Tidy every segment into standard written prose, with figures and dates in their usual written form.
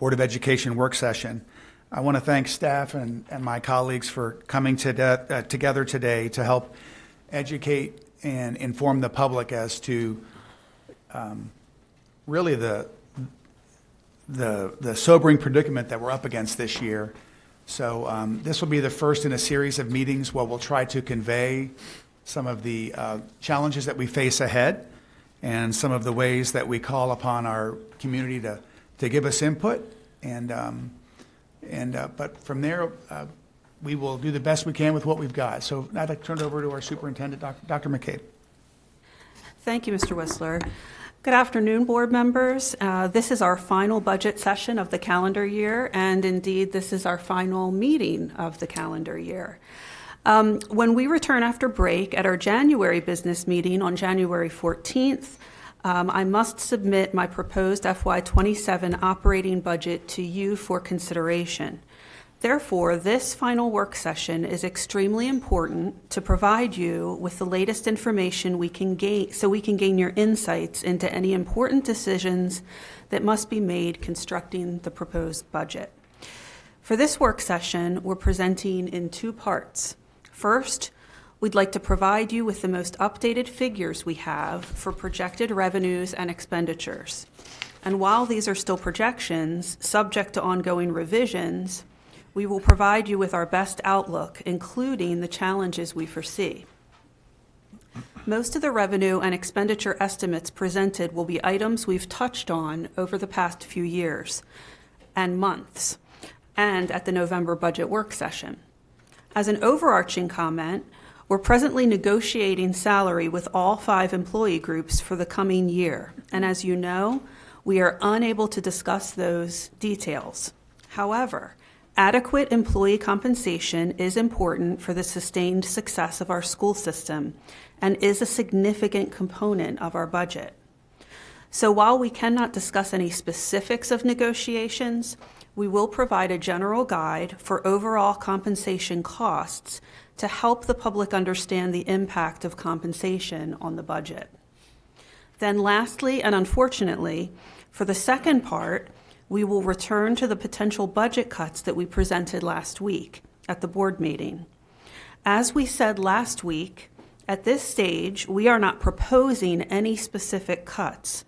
Board of Education work session. I want to thank staff and my colleagues for coming together today to help educate and inform the public as to really the sobering predicament that we're up against this year. So this will be the first in a series of meetings where we'll try to convey some of the challenges that we face ahead and some of the ways that we call upon our community to give us input. But from there, we will do the best we can with what we've got. So now I'd like to turn it over to our superintendent, Dr. McCabe. Thank you, Mr. Whistler. Good afternoon, board members. This is our final budget session of the calendar year, and indeed, this is our final meeting of the calendar year. When we return after break at our January business meeting on January 14th, I must submit my proposed FY27 operating budget to you for consideration. Therefore, this final work session is extremely important to provide you with the latest information we can gain, so we can gain your insights into any important decisions that must be made constructing the proposed budget. For this work session, we're presenting in two parts. First, we'd like to provide you with the most updated figures we have for projected revenues and expenditures. And while these are still projections, subject to ongoing revisions, we will provide you with our best outlook, including the challenges we foresee. Most of the revenue and expenditure estimates presented will be items we've touched on over the past few years and months, and at the November budget work session. As an overarching comment, we're presently negotiating salary with all 5 employee groups for the coming year, and as you know, we are unable to discuss those details. However, adequate employee compensation is important for the sustained success of our school system and is a significant component of our budget. So while we cannot discuss any specifics of negotiations, we will provide a general guide for overall compensation costs to help the public understand the impact of compensation on the budget. Then lastly, and unfortunately, for the second part, we will return to the potential budget cuts that we presented last week at the board meeting. As we said last week, at this stage, we are not proposing any specific cuts,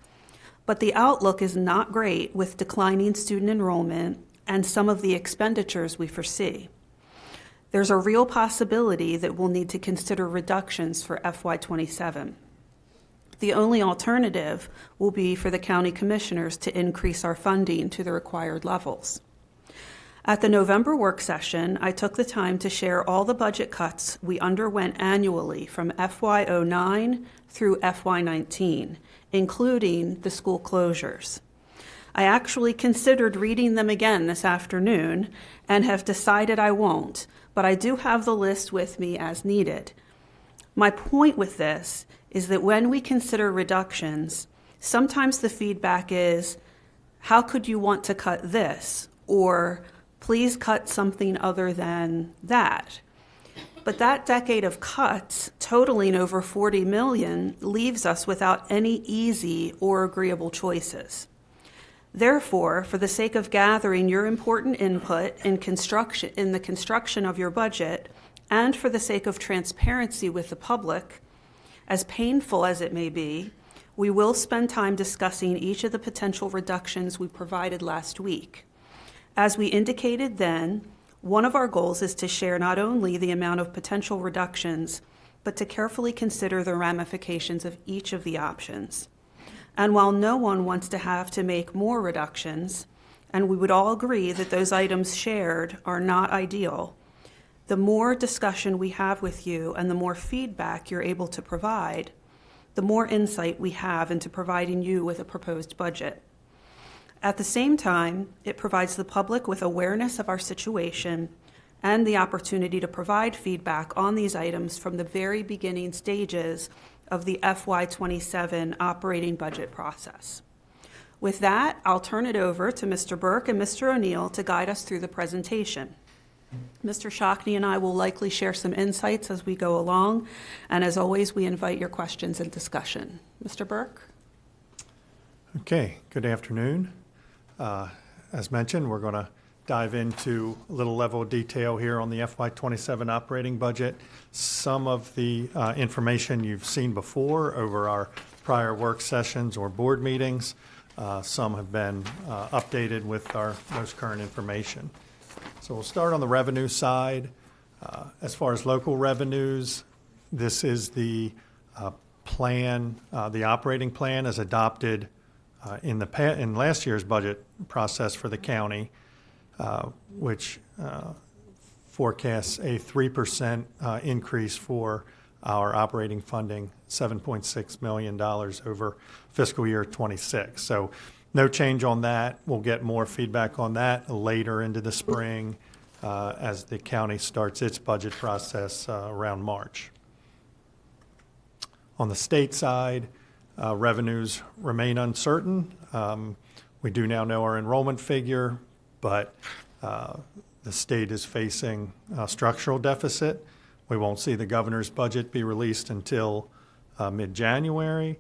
but the outlook is not great with declining student enrollment and some of the expenditures we foresee. There's a real possibility that we'll need to consider reductions for FY27. The only alternative will be for the county commissioners to increase our funding to the required levels. At the November work session, I took the time to share all the budget cuts we underwent annually from FY09 through FY19, including the school closures. I actually considered reading them again this afternoon and have decided I won't, but I do have the list with me as needed. My point with this is that when we consider reductions, sometimes the feedback is, how could you want to cut this? Or please cut something other than that. But that decade of cuts, totaling over $40 million, leaves us without any easy or agreeable choices. Therefore, for the sake of gathering your important input in the construction of your budget, and for the sake of transparency with the public, as painful as it may be, we will spend time discussing each of the potential reductions we provided last week. As we indicated then, one of our goals is to share not only the amount of potential reductions, but to carefully consider the ramifications of each of the options. And while no one wants to have to make more reductions, and we would all agree that those items shared are not ideal, the more discussion we have with you and the more feedback you're able to provide, the more insight we have into providing you with a proposed budget. At the same time, it provides the public with awareness of our situation and the opportunity to provide feedback on these items from the very beginning stages of the FY27 operating budget process. With that, I'll turn it over to Mr. Burke and Mr. O'Neill to guide us through the presentation. Mr. Shockney and I will likely share some insights as we go along, and as always, we invite your questions and discussion. Mr. Burke? Okay, good afternoon. as mentioned, we're going to dive into a little level of detail here on the FY27 operating budget. Some of the information you've seen before over our prior work sessions or board meetings. Some have been updated with our most current information. So we'll start on the revenue side. As far as local revenues, this is the plan, the operating plan as adopted in last year's budget process for the county, which forecasts a 3% increase for our operating funding, $7.6 million over fiscal year 26. So no change on that. We'll get more feedback on that later into the spring as the county starts its budget process around March. On the state side, revenues remain uncertain. We do now know our enrollment figure, but the state is facing a structural deficit. We won't see the governor's budget be released until mid-January.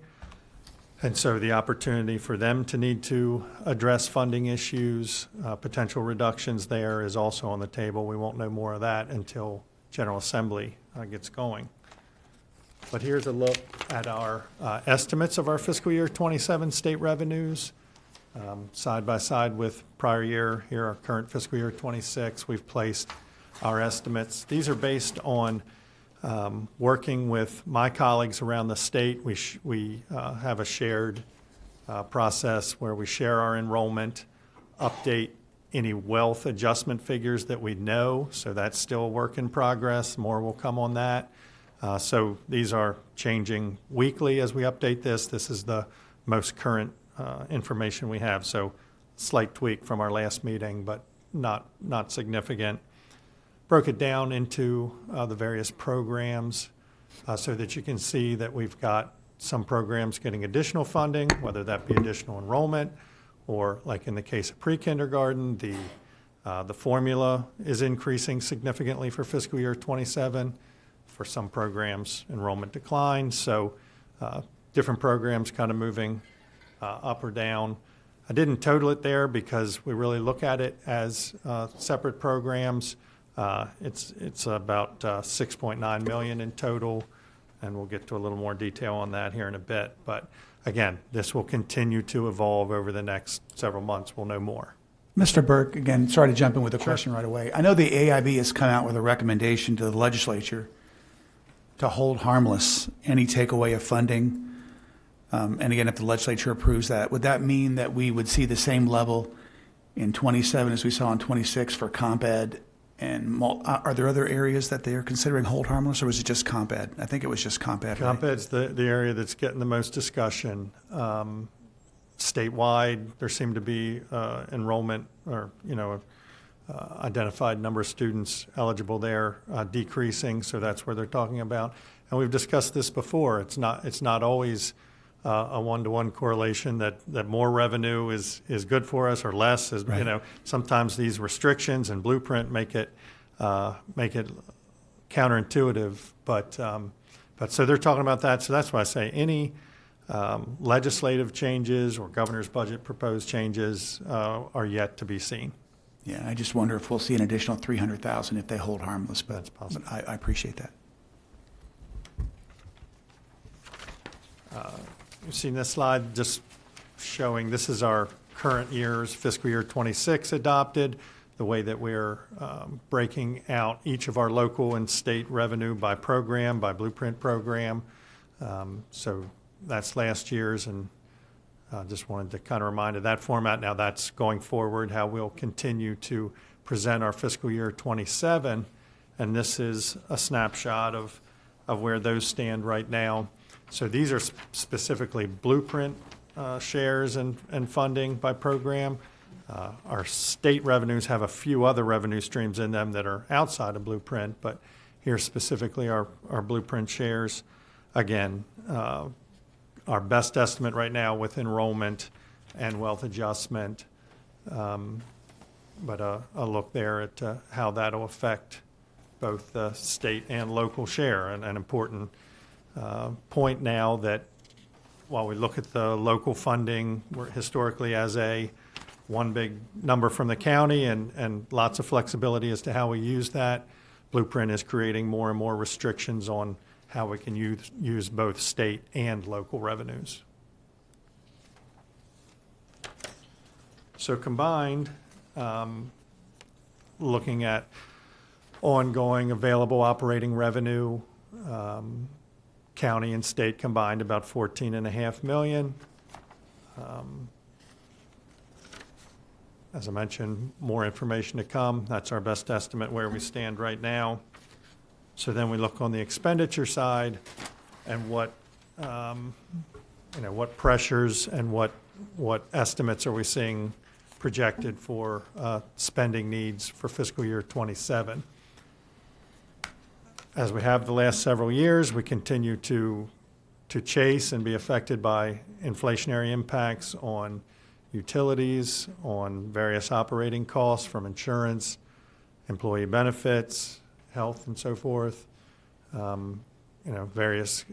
And so the opportunity for them to need to address funding issues, potential reductions there is also on the table. We won't know more of that until General Assembly gets going. But here's a look at our estimates of our fiscal year 27 state revenues. Side by side with prior year, here our current fiscal year 26, we've placed our estimates. These are based on working with my colleagues around the state. We have a shared process where we share our enrollment, update any wealth adjustment figures that we know. So that's still a work in progress. More will come on that. So these are changing weekly as we update this. This is the most current information we have. So slight tweak from our last meeting, but not significant. Broke it down into the various programs so that you can see that we've got some programs getting additional funding, whether that be additional enrollment or, like in the case of pre-kindergarten, the formula is increasing significantly for fiscal year 27. For some programs, enrollment declines. So different programs kind of moving up or down. I didn't total it there because we really look at it as separate programs. It's about $6.9 million in total, and we'll get to a little more detail on that here in a bit. But again, this will continue to evolve over the next several months. We'll know more. Mr. Burke, again, sorry to jump in with a question right away. I know the AIB has come out with a recommendation to the legislature to hold harmless any takeaway of funding. And again, if the legislature approves that, would that mean that we would see the same level in 27 as we saw in 26 for comp ed? And are there other areas that they are considering hold harmless, or was it just comp ed? I think it was just comp ed. Comp ed's the area that's getting the most discussion. Statewide, there seem to be enrollment or, identified number of students eligible there decreasing, so that's where they're talking about. And we've discussed this before. It's not always a one-to-one correlation that more revenue is good for us or less. Right. Sometimes these restrictions and blueprint make it counterintuitive. But so they're talking about that. So that's why I say any legislative changes or governor's budget proposed changes are yet to be seen. Yeah, I just wonder if we'll see an additional $300,000 if they hold harmless. But that's possible. But I appreciate that. You've seen this slide just showing this is our current year's fiscal year 26 adopted, the way that we're breaking out each of our local and state revenue by program, by blueprint program. So that's last year's, and just wanted to kind of remind of that format. Now that's going forward, how we'll continue to present our fiscal year 27. And this is a snapshot of where those stand right now. So these are specifically blueprint shares and funding by program. Our state revenues have a few other revenue streams in them that are outside of blueprint, but here specifically our blueprint shares. Again, our best estimate right now with enrollment and wealth adjustment, but a look there at how that'll affect both the state and local share. And an important point now that while we look at the local funding, we're historically as a one big number from the county and lots of flexibility as to how we use that. Blueprint is creating more and more restrictions on how we can use both state and local revenues. So combined, looking at ongoing available operating revenue, county and state combined about $14.5 million. As I mentioned, more information to come. That's our best estimate where we stand right now. So then we look on the expenditure side and what pressures and what estimates are we seeing projected for spending needs for fiscal year 27. As we have the last several years, we continue to chase and be affected by inflationary impacts on utilities, on various operating costs from insurance, employee benefits, health, and so forth. Various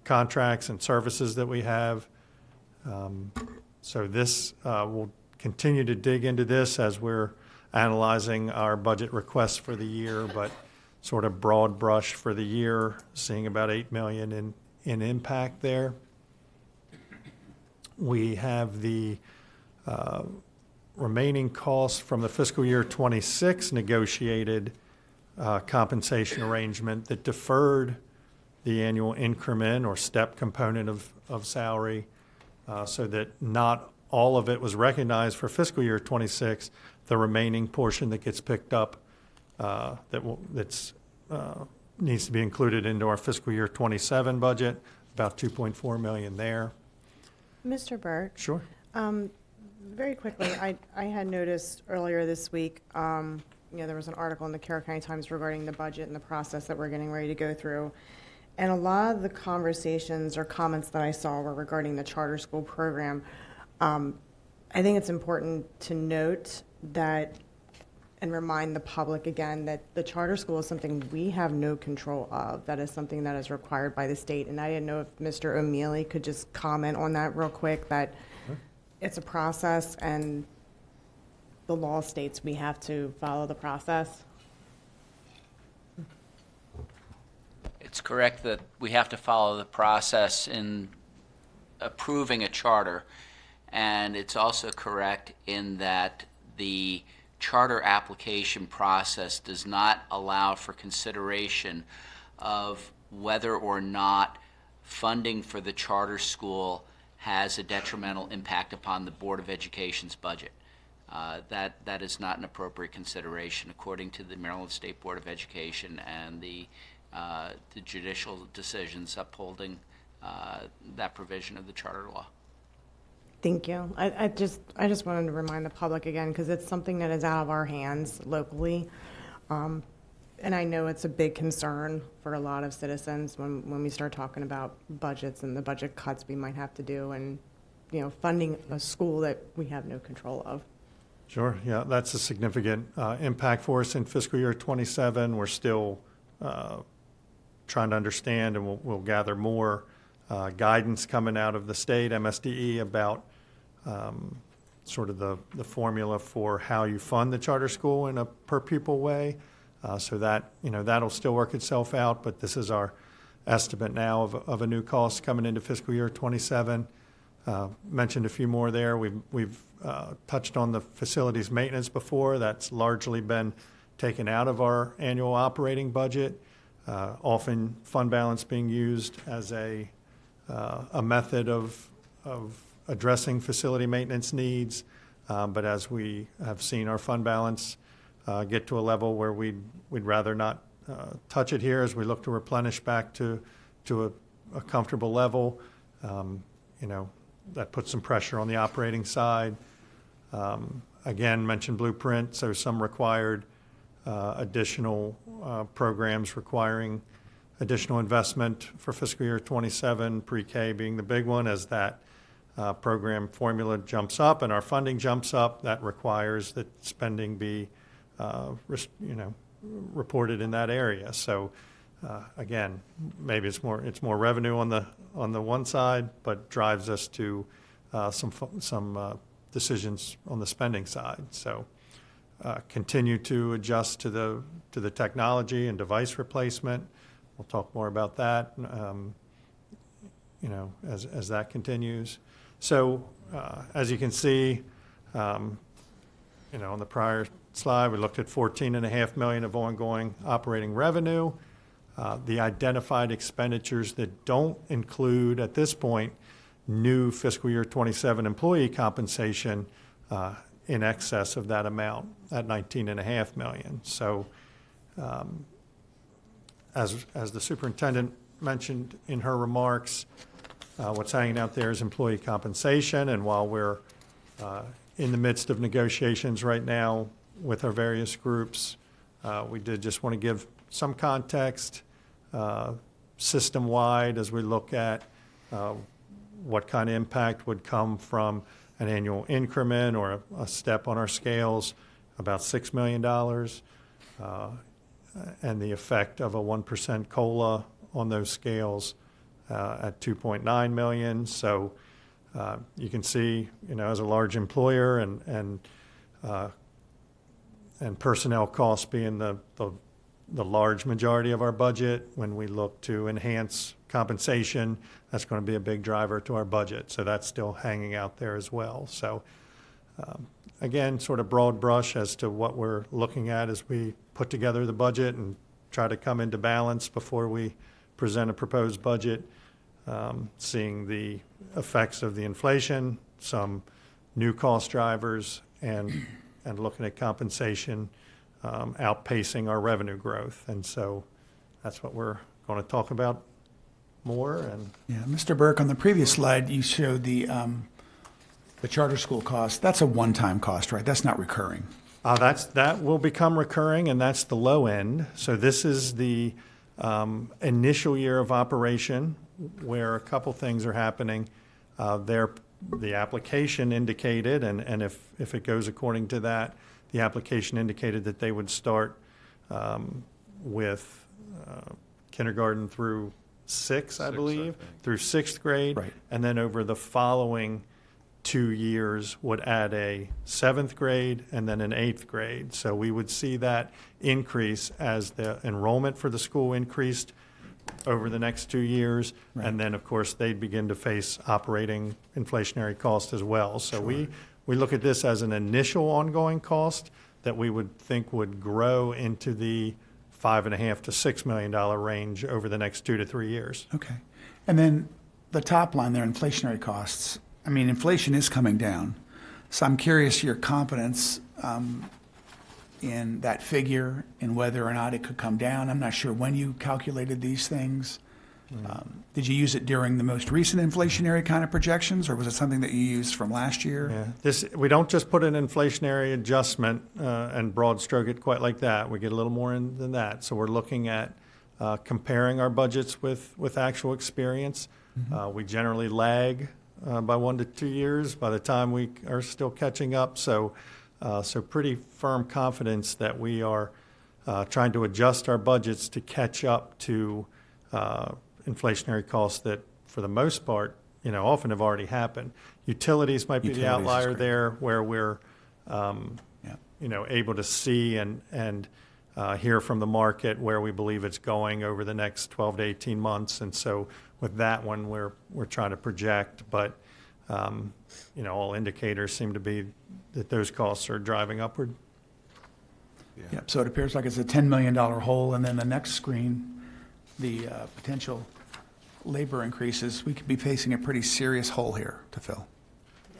contracts and services that we have. So this will continue to dig into this as we're analyzing our budget requests for the year, but sort of broad brush for the year, seeing about $8 million in impact there. We have the remaining costs from the fiscal year 26 negotiated compensation arrangement that deferred the annual increment or step component of salary, so that not all of it was recognized for fiscal year 26. The remaining portion that gets picked up needs to be included into our fiscal year 27 budget, about $2.4 million there. Mr. Burke? Sure. Very quickly, I had noticed earlier this week, there was an article in the Carroll County Times regarding the budget and the process that we're getting ready to go through. And a lot of the conversations or comments that I saw were regarding the charter school program. I think it's important to note that and remind the public again that the charter school is something we have no control of. That is something that is required by the state. And I didn't know if Mr. O'Mealy could just comment on that real quick, that it's a process and the law states we have to follow the process. It's correct that we have to follow the process in approving a charter, and it's also correct in that the charter application process does not allow for consideration of whether or not funding for the charter school has a detrimental impact upon the Board of Education's budget. That is not an appropriate consideration according to the Maryland State Board of Education and the judicial decisions upholding that provision of the charter law. Thank you. I just wanted to remind the public again, because it's something that is out of our hands locally. And I know it's a big concern for a lot of citizens when we start talking about budgets and the budget cuts we might have to do and, funding a school that we have no control of. Sure, yeah, that's a significant impact for us in fiscal year 27. We're still trying to understand, and we'll gather more guidance coming out of the state, MSDE, about sort of the formula for how you fund the charter school in a per pupil way. So that, that'll still work itself out, but this is our estimate now of a new cost coming into fiscal year 27. Mentioned a few more there. We've touched on the facilities maintenance before. That's largely been taken out of our annual operating budget. Often fund balance being used as a method of addressing facility maintenance needs. But as we have seen our fund balance get to a level where we'd rather not touch it here as we look to replenish back to a comfortable level, that puts some pressure on the operating side. Again, mentioned Blueprint, so some required additional programs requiring additional investment for fiscal year 27, pre-K being the big one. As that program formula jumps up and our funding jumps up, that requires that spending be reported in that area. So again, maybe it's more revenue on the one side, but drives us to some decisions on the spending side. So continue to adjust to the technology and device replacement. We'll talk more about that, as that continues. So as you can see, on the prior slide, we looked at $14.5 million of ongoing operating revenue. The identified expenditures that don't include, at this point, new fiscal year 27 employee compensation in excess of that amount at $19.5 million. So as the superintendent mentioned in her remarks, what's hanging out there is employee compensation. And while we're in the midst of negotiations right now with our various groups, we did just want to give some context system-wide as we look at what kind of impact would come from an annual increment or a step on our scales, about $6 million, and the effect of a 1% COLA on those scales at $2.9 million. So you can see, as a large employer and personnel costs being the large majority of our budget, when we look to enhance compensation, that's going to be a big driver to our budget. So that's still hanging out there as well. So again, sort of broad brush as to what we're looking at as we put together the budget and try to come into balance before we present a proposed budget, seeing the effects of the inflation, some new cost drivers, and looking at compensation outpacing our revenue growth. And so that's what we're going to talk about more. And Yeah, Mr. Burke, on the previous slide, you showed the charter school cost. That's a one-time cost, right? That's not recurring. That will become recurring, and that's the low end. So this is the initial year of operation where a couple things are happening. The application indicated, and if it goes according to that, the application indicated that they would start with kindergarten through sixth, I believe, through sixth grade. Right. And then over the following 2 years would add a seventh grade and then an eighth grade. So we would see that increase as the enrollment for the school increased over the next 2 years. Right. And then, of course, they'd begin to face operating inflationary costs as well. So we look at this as an initial ongoing cost that we would think would grow into the $5.5 to $6 million range over the next 2 to 3 years. Okay. And then the top line there, inflationary costs. I mean, inflation is coming down. So I'm curious your confidence in that figure and whether or not it could come down. I'm not sure when you calculated these things. Did you use it during the most recent inflationary kind of projections, or was it something that you used from last year? Yeah, we don't just put an inflationary adjustment and broad stroke it quite like that. We get a little more in than that. So we're looking at comparing our budgets with actual experience. We generally lag by 1 to 2 years by the time we are still catching up. So pretty firm confidence that we are trying to adjust our budgets to catch up to inflationary costs that, for the most part, often have already happened. Utilities might be the Utilities is outlier great. there, where we're, able to see and hear from the market where we believe it's going over the next 12 to 18 months. And so with that one, we're trying to project, but all indicators seem to be that those costs are driving upward. Yeah. So it appears like it's a $10 million hole, and then the next screen, the potential labor increases. We could be facing a pretty serious hole here to fill.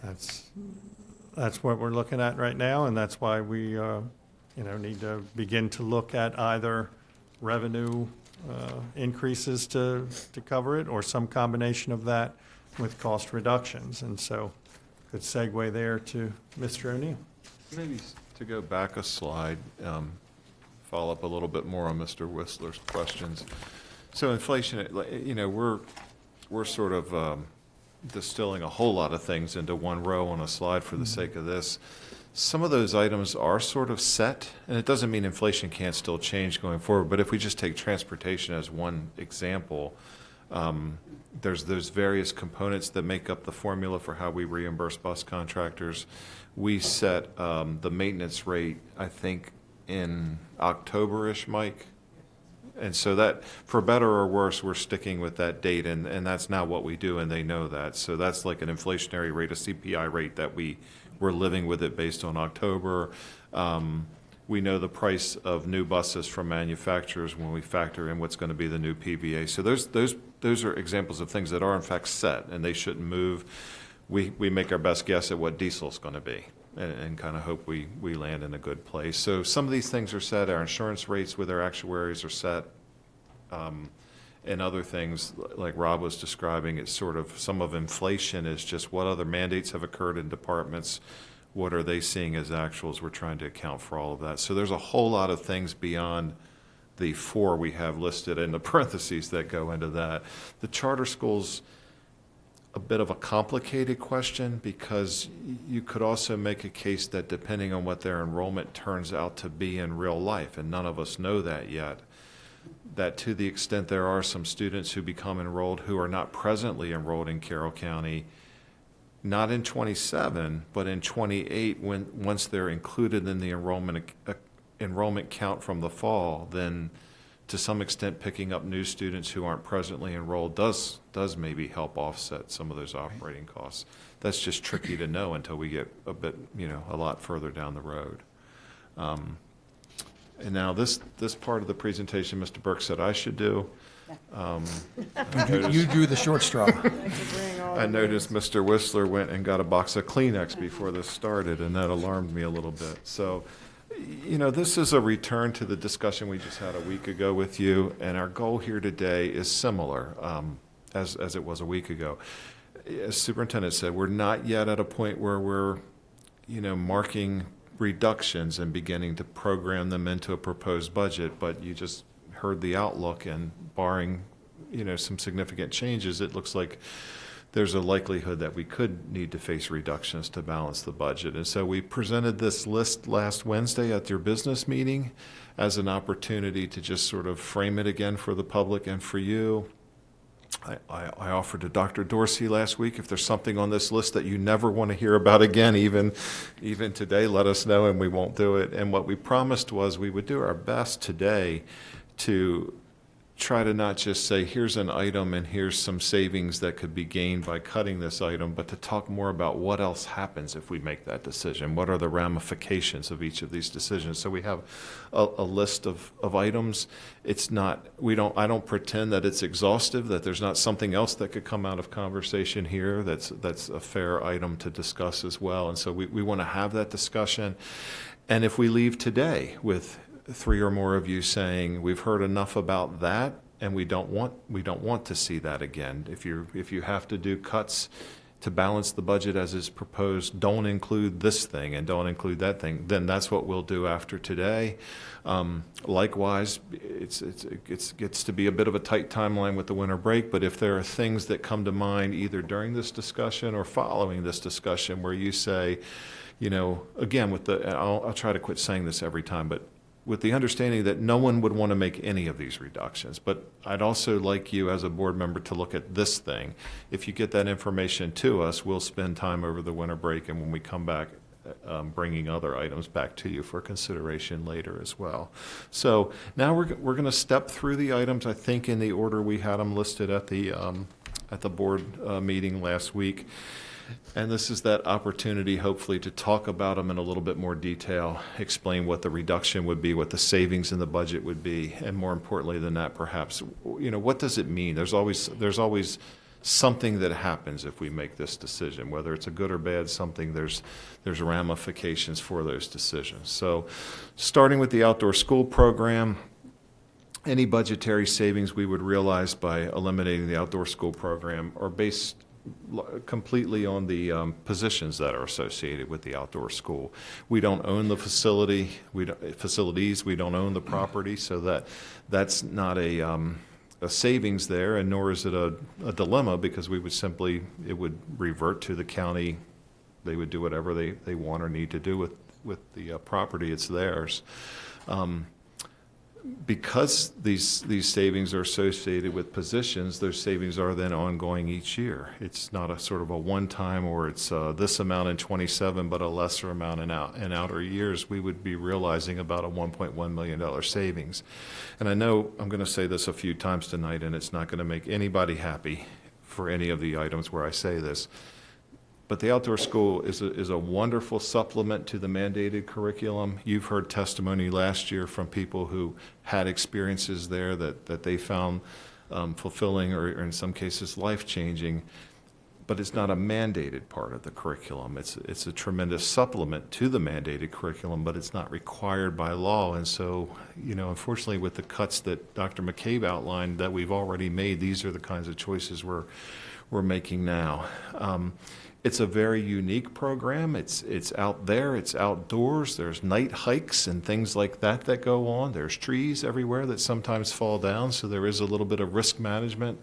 That's what we're looking at right now, and that's why we need to begin to look at either revenue increases to cover it, or some combination of that with cost reductions. And so, good segue there to Mr. O'Neill. Maybe to go back a slide, follow up a little bit more on Mr. Whistler's questions. So inflation, we're sort of distilling a whole lot of things into one row on a slide for the sake of this. Some of those items are sort of set, and it doesn't mean inflation can't still change going forward, but if we just take transportation as one example, There's various components that make up the formula for how we reimburse bus contractors. We set the maintenance rate, I think, in October-ish, Mike. And so that, for better or worse, we're sticking with that date, and that's now what we do, and they know that. So that's like an inflationary rate, a CPI rate that we're living with it based on October. We know the price of new buses from manufacturers when we factor in what's going to be the new PVA. So those are examples of things that are in fact set, and they shouldn't move. We make our best guess at what diesel's going to be, and kind of hope we land in a good place. So some of these things are set. Our insurance rates with our actuaries are set. And other things, like Rob was describing, it's sort of, some of inflation is just what other mandates have occurred in departments. What are they seeing as actuals? We're trying to account for all of that. So there's a whole lot of things beyond the 4 we have listed in the parentheses that go into that. The charter schools, a bit of a complicated question, because you could also make a case that depending on what their enrollment turns out to be in real life, and none of us know that yet, that to the extent there are some students who become enrolled who are not presently enrolled in Carroll County, not in 27, but in 28, once they're included in the enrollment count from the fall, then to some extent picking up new students who aren't presently enrolled does maybe help offset some of those operating costs. That's just tricky to know until we get a bit, a lot further down the road. And now this part of the presentation, Mr. Burke said I should do. You drew the short straw. I noticed Mr. Whistler went and got a box of Kleenex before this started, and that alarmed me a little bit. So, this is a return to the discussion we just had a week ago with you, and our goal here today is similar as it was a week ago. As Superintendent said, we're not yet at a point where we're, marking reductions and beginning to program them into a proposed budget, but you just heard the outlook, and barring, some significant changes, it looks like there's a likelihood that we could need to face reductions to balance the budget. And so we presented this list last Wednesday at your business meeting as an opportunity to just sort of frame it again for the public and for you. I offered to Dr. Dorsey last week, if there's something on this list that you never want to hear about again, even today, let us know and we won't do it. And what we promised was we would do our best today to try to not just say, here's an item and here's some savings that could be gained by cutting this item, but to talk more about what else happens if we make that decision. What are the ramifications of each of these decisions? So we have a list of items. It's not, I don't pretend that it's exhaustive, that there's not something else that could come out of conversation here that's a fair item to discuss as well. And so we want to have that discussion. And if we leave today with 3 or more of you saying we've heard enough about that and we don't want to see that again. If you have to do cuts to balance the budget as is proposed, don't include this thing and don't include that thing, then that's what we'll do after today. Likewise, it gets to be a bit of a tight timeline with the winter break, but if there are things that come to mind either during this discussion or following this discussion where you say, again, I'll try to quit saying this every time, but with the understanding that no one would want to make any of these reductions. But I'd also like you as a board member to look at this thing. If you get that information to us, we'll spend time over the winter break, and when we come back, bringing other items back to you for consideration later as well. So now we're going to step through the items, I think, in the order we had them listed at the board meeting last week. And this is that opportunity, hopefully, to talk about them in a little bit more detail, explain what the reduction would be, what the savings in the budget would be, and more importantly than that, perhaps, what does it mean? There's always something that happens if we make this decision, whether it's a good or bad something. There's ramifications for those decisions. So, starting with the outdoor school program, any budgetary savings we would realize by eliminating the outdoor school program are based completely on the positions that are associated with the outdoor school. We don't own the facilities. We don't own the property, so that's not a savings there, and nor is it a dilemma, because we would it would revert to the county. They would do whatever they want or need to do with the property. It's theirs. because these savings are associated with positions, those savings are then ongoing each year. It's not a sort of a one-time, or it's this amount in '27, but a lesser amount in outer years. We would be realizing about a $1.1 million savings. And I know I'm going to say this a few times tonight, and it's not going to make anybody happy for any of the items where I say this. But the outdoor school is a wonderful supplement to the mandated curriculum. You've heard testimony last year from people who had experiences there that they found fulfilling, or in some cases life-changing. But it's not a mandated part of the curriculum. It's a tremendous supplement to the mandated curriculum, but it's not required by law. And so, unfortunately, with the cuts that Dr. McCabe outlined that we've already made, these are the kinds of choices we're making now. It's a very unique program. It's out there. It's outdoors. There's night hikes and things like that go on. There's trees everywhere that sometimes fall down, so there is a little bit of risk management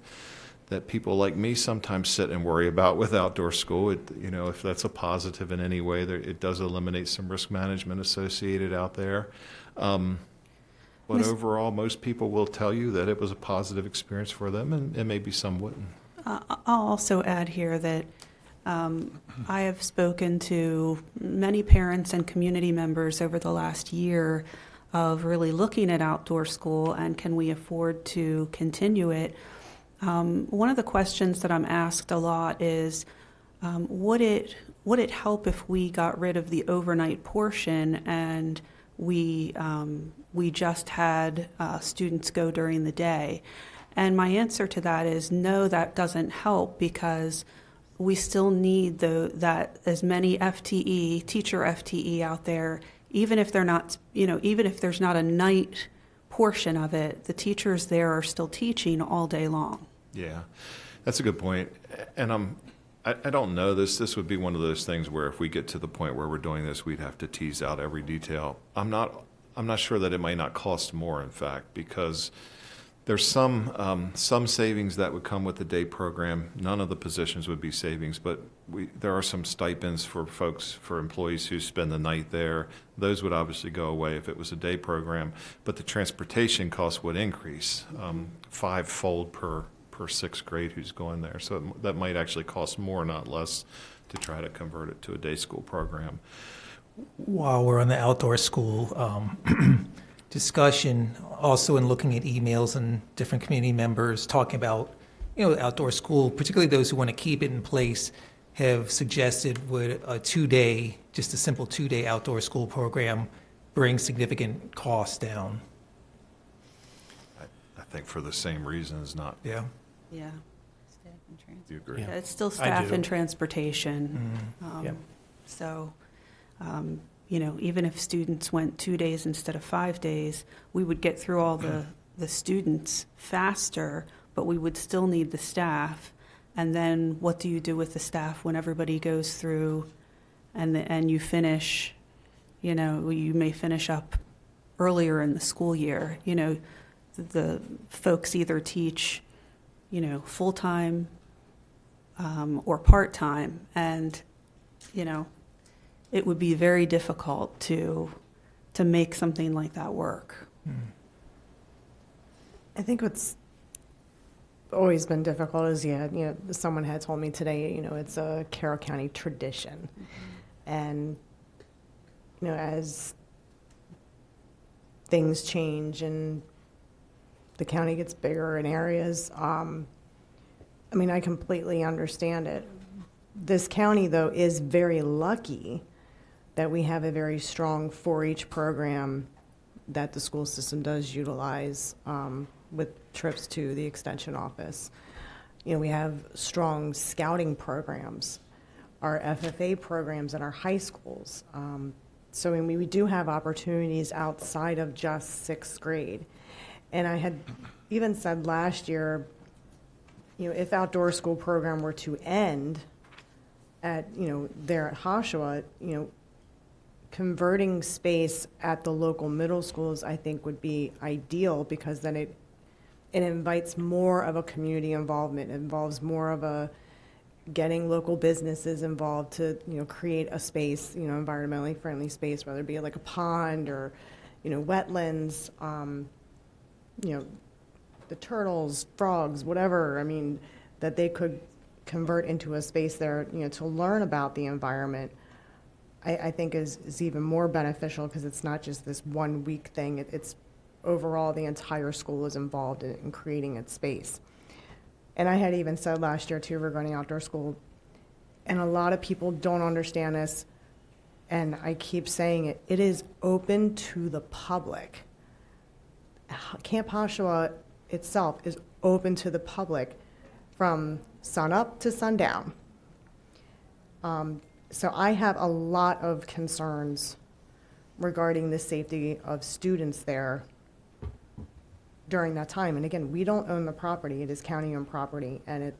that people like me sometimes sit and worry about with outdoor school. If that's a positive in any way, it does eliminate some risk management associated out there. But overall, most people will tell you that it was a positive experience for them, and maybe some wouldn't. I'll also add here that I have spoken to many parents and community members over the last year of really looking at outdoor school and can we afford to continue it. One of the questions that I'm asked a lot is, would it help if we got rid of the overnight portion and we just had students go during the day? And my answer to that is no, that doesn't help, because we still need that as many FTE, teacher FTE out there, even if they're not, even if there's not a night portion of it, the teachers there are still teaching all day long. Yeah, that's a good point. And I don't know this would be one of those things where if we get to the point where we're doing this, we'd have to tease out every detail. I'm not sure that it might not cost more, in fact, because there's some savings that would come with the day program. None of the positions would be savings, but there are some stipends for employees who spend the night there. Those would obviously go away if it was a day program, but the transportation costs would increase fivefold per sixth grade who's going there. So that might actually cost more, not less, to try to convert it to a day school program. While we're on the outdoor school discussion, also in looking at emails and different community members talking about, the outdoor school, particularly those who want to keep it in place, have suggested would just a simple 2-day outdoor school program bring significant costs down. I think for the same reasons, not. Yeah. Yeah. You agree? Yeah, it's still staff do. and transportation. Yep. So, even if students went 2 days instead of 5 days, we would get through all the students faster, but we would still need the staff. And then what do you do with the staff when everybody goes through and you finish, you may finish up earlier in the school year. The folks either teach, full-time or part-time, and, it would be very difficult to make something like that work. I think what's always been difficult is, someone had told me today, it's a Carroll County tradition. And, as things change and the county gets bigger in areas, I completely understand it. This county, though, is very lucky that we have a very strong 4-H program that the school system does utilize with trips to the extension office. We have strong scouting programs, our FFA programs in our high schools. So we do have opportunities outside of just 6th grade. And I had even said last year, if outdoor school program were to end at, there at Hoshawa, converting space at the local middle schools, I think, would be ideal, because then it invites more of a community involvement. It involves more of a getting local businesses involved to, create a space, environmentally friendly space, whether it be like a pond or, wetlands. the turtles, frogs, whatever, I mean, that they could convert into a space there, to learn about the environment, I think is even more beneficial because it's not just this 1 week thing. It's overall the entire school is involved in creating its space. And I had even said last year too regarding outdoor school, and a lot of people don't understand this, and I keep saying it, it is open to the public. Camp Oshawa itself is open to the public from sunup to sundown. So I have a lot of concerns regarding the safety of students there during that time. And again, we don't own the property, it is county-owned property, and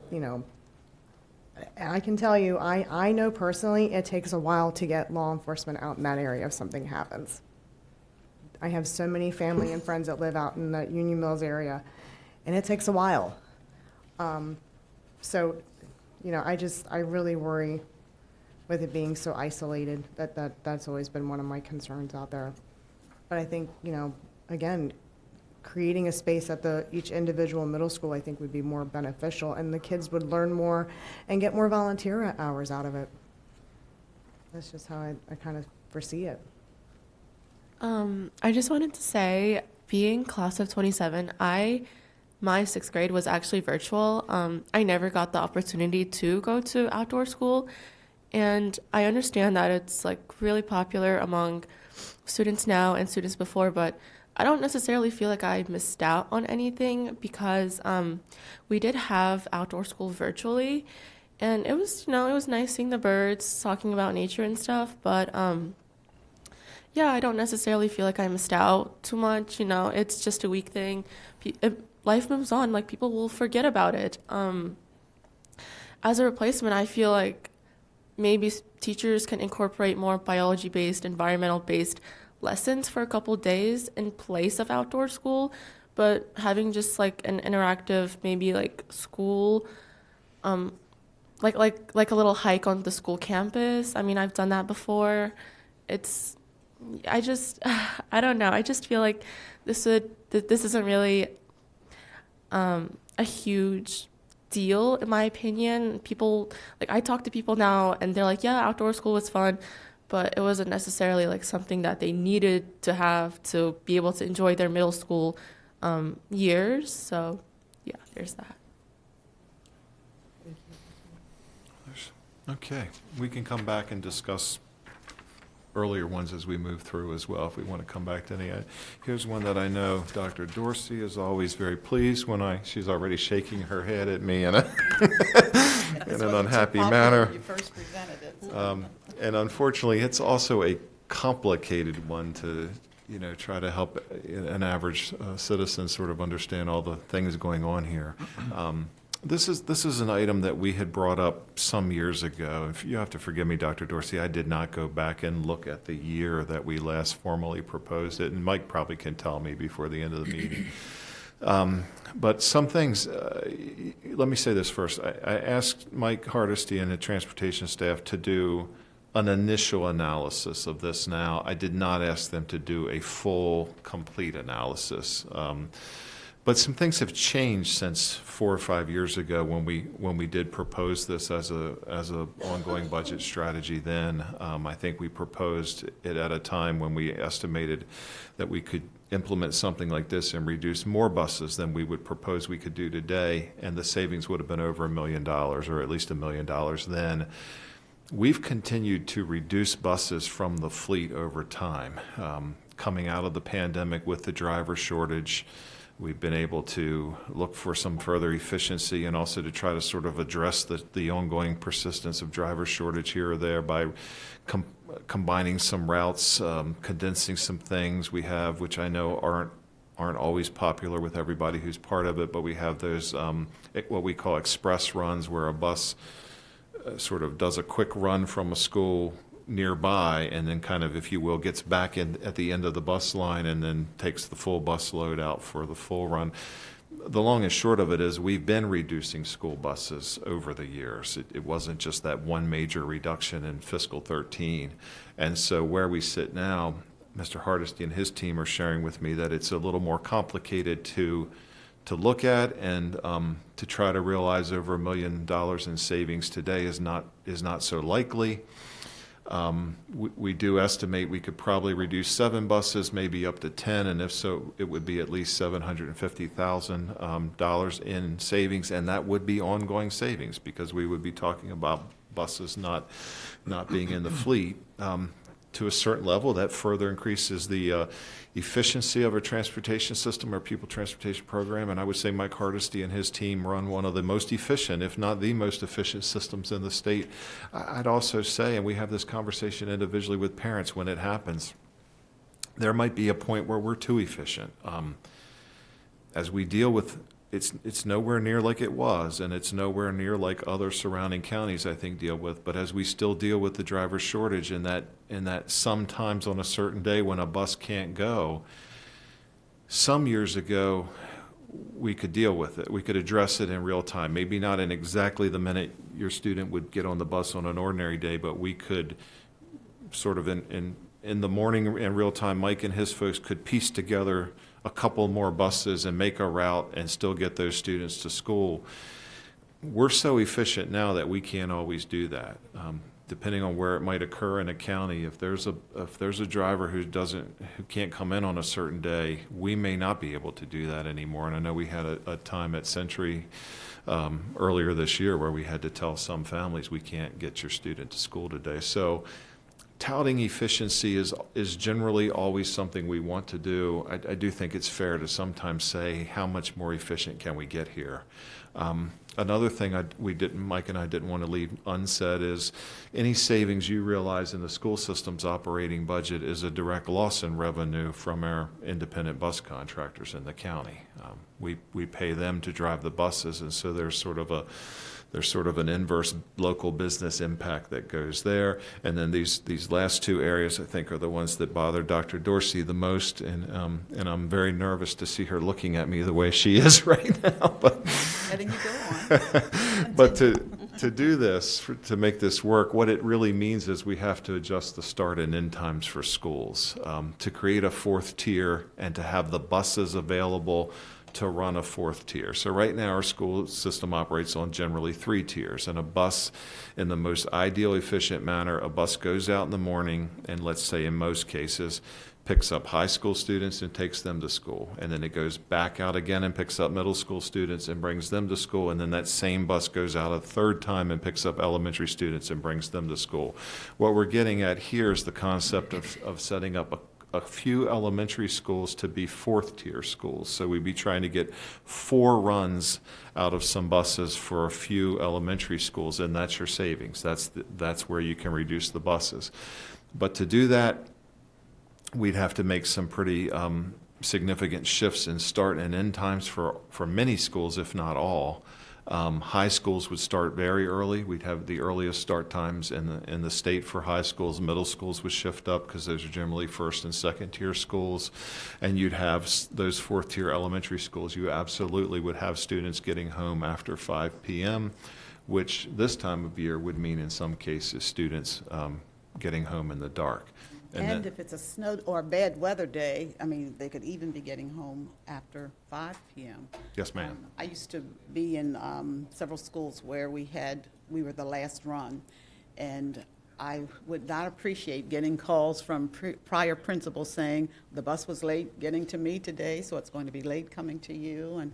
I can tell you, I know personally, it takes a while to get law enforcement out in that area if something happens. I have so many family and friends that live out in the Union Mills area, and it takes a while. So, I really worry with it being so isolated. That's always been one of my concerns out there. But I think, again, creating a space at each individual middle school, I think would be more beneficial, and the kids would learn more and get more volunteer hours out of it. That's just how I kind of foresee it. I just wanted to say, being class of 27, my sixth grade was actually virtual. I never got the opportunity to go to outdoor school, and I understand that it's like really popular among students now and students before, but I don't necessarily feel like I missed out on anything because we did have outdoor school virtually, and it was nice seeing the birds, talking about nature and stuff, but yeah, I don't necessarily feel like I missed out too much. It's just a week thing. Life moves on. Like, people will forget about it. As a replacement, I feel like maybe teachers can incorporate more biology-based, environmental-based lessons for a couple days in place of outdoor school, but having just like an interactive, maybe like school, like a little hike on the school campus. I mean, I've done that before. I don't know. I just feel like this isn't really a huge deal, in my opinion. People, like, I talk to people now and they're like, yeah, outdoor school was fun, but it wasn't necessarily like something that they needed to have to be able to enjoy their middle school years. So yeah, there's that. Okay, we can come back and discuss earlier ones as we move through as well, if we want to come back to any. Here's one that I know Dr. Dorsey is always very pleased when she's already shaking her head at me in an unhappy manner. You first presented it. So. And unfortunately, it's also a complicated one to, try to help an average citizen sort of understand all the things going on here. This is an item that we had brought up some years ago. If you have to forgive me, Dr. Dorsey, I did not go back and look at the year that we last formally proposed it, and Mike probably can tell me before the end of the meeting. But some things, let me say this first. I asked Mike Hardesty and the transportation staff to do an initial analysis of this now. I did not ask them to do a full, complete analysis. But some things have changed since 4 or 5 years ago when we did propose this as a ongoing budget strategy. Then I think we proposed it at a time when we estimated that we could implement something like this and reduce more buses than we would propose we could do today, and the savings would have been over $1 million, or at least $1 million then. We've continued to reduce buses from the fleet over time. Coming out of the pandemic with the driver shortage, we've been able to look for some further efficiency and also to try to sort of address the ongoing persistence of driver shortage here or there by combining some routes, condensing some things we have, which I know aren't always popular with everybody who's part of it, but we have those what we call express runs, where a bus sort of does a quick run from a school nearby and then kind of, if you will, gets back in at the end of the bus line and then takes the full bus load out for the full run. The long and short of it is we've been reducing school buses over the years. It wasn't just that one major reduction in fiscal 13. And so where we sit now, Mr. Hardesty and his team are sharing with me, that it's a little more complicated to look at, and to try to realize over $1 million in savings today is not so likely. We do estimate we could probably reduce 7 buses, maybe up to 10, and if so, it would be at least $750,000 in savings, and that would be ongoing savings, because we would be talking about buses not being in the fleet. To a certain level, that further increases the efficiency of our transportation system, our pupil transportation program, and I would say Mike Hardesty and his team run one of the most efficient, if not the most efficient systems in the state. I'd also say, and we have this conversation individually with parents when it happens, there might be a point where we're too efficient. As we deal with, it's nowhere near like it was, and it's nowhere near like other surrounding counties, I think, deal with. But as we still deal with the driver shortage, and that sometimes on a certain day when a bus can't go, some years ago we could deal with it. We could address it in real time. Maybe not in exactly the minute your student would get on the bus on an ordinary day, but we could sort of in the morning in real time, Mike and his folks could piece together a couple more buses and make a route and still get those students to school. We're so efficient now that we can't always do that. Depending on where it might occur in a county, if there's a driver who can't come in on a certain day, we may not be able to do that anymore. And I know we had a time at Century earlier this year where we had to tell some families, we can't get your student to school today. So touting efficiency is generally always something we want to do. I do think it's fair to sometimes say, how much more efficient can we get here? Another thing Mike and I didn't want to leave unsaid is any savings you realize in the school system's operating budget is a direct loss in revenue from our independent bus contractors in the county. We pay them to drive the buses, and so there's sort of an inverse local business impact that goes there. And then these last two areas, I think, are the ones that bother Dr. Dorsey the most. And I'm very nervous to see her looking at me the way she is right now. But Letting you go on. but to do this, to make this work, what it really means is we have to adjust the start and end times for schools, to create a fourth tier and to have the buses available to run a fourth tier. So right now our school system operates on generally 3 tiers, and a bus, in the most ideal, efficient manner, a bus goes out in the morning and, let's say in most cases, picks up high school students and takes them to school. And then it goes back out again and picks up middle school students and brings them to school. And then that same bus goes out a third time and picks up elementary students and brings them to school. What we're getting at here is the concept of setting up a few elementary schools to be fourth tier schools. So we'd be trying to get 4 runs out of some buses for a few elementary schools, and that's your savings. That's where you can reduce the buses. But to do that, we'd have to make some pretty significant shifts in start and end times for many schools, if not all. High schools would start very early. We'd have the earliest start times in the state for high schools. Middle schools would shift up because those are generally first and second tier schools. And you'd have those fourth tier elementary schools. You absolutely would have students getting home after 5 p.m., which this time of year would mean in some cases students getting home in the dark. And if it's a snow or a bad weather day, I mean, they could even be getting home after 5 p.m. Yes, ma'am. I used to be in several schools where we were the last run, and I would not appreciate getting calls from prior principals saying, the bus was late getting to me today, so it's going to be late coming to you.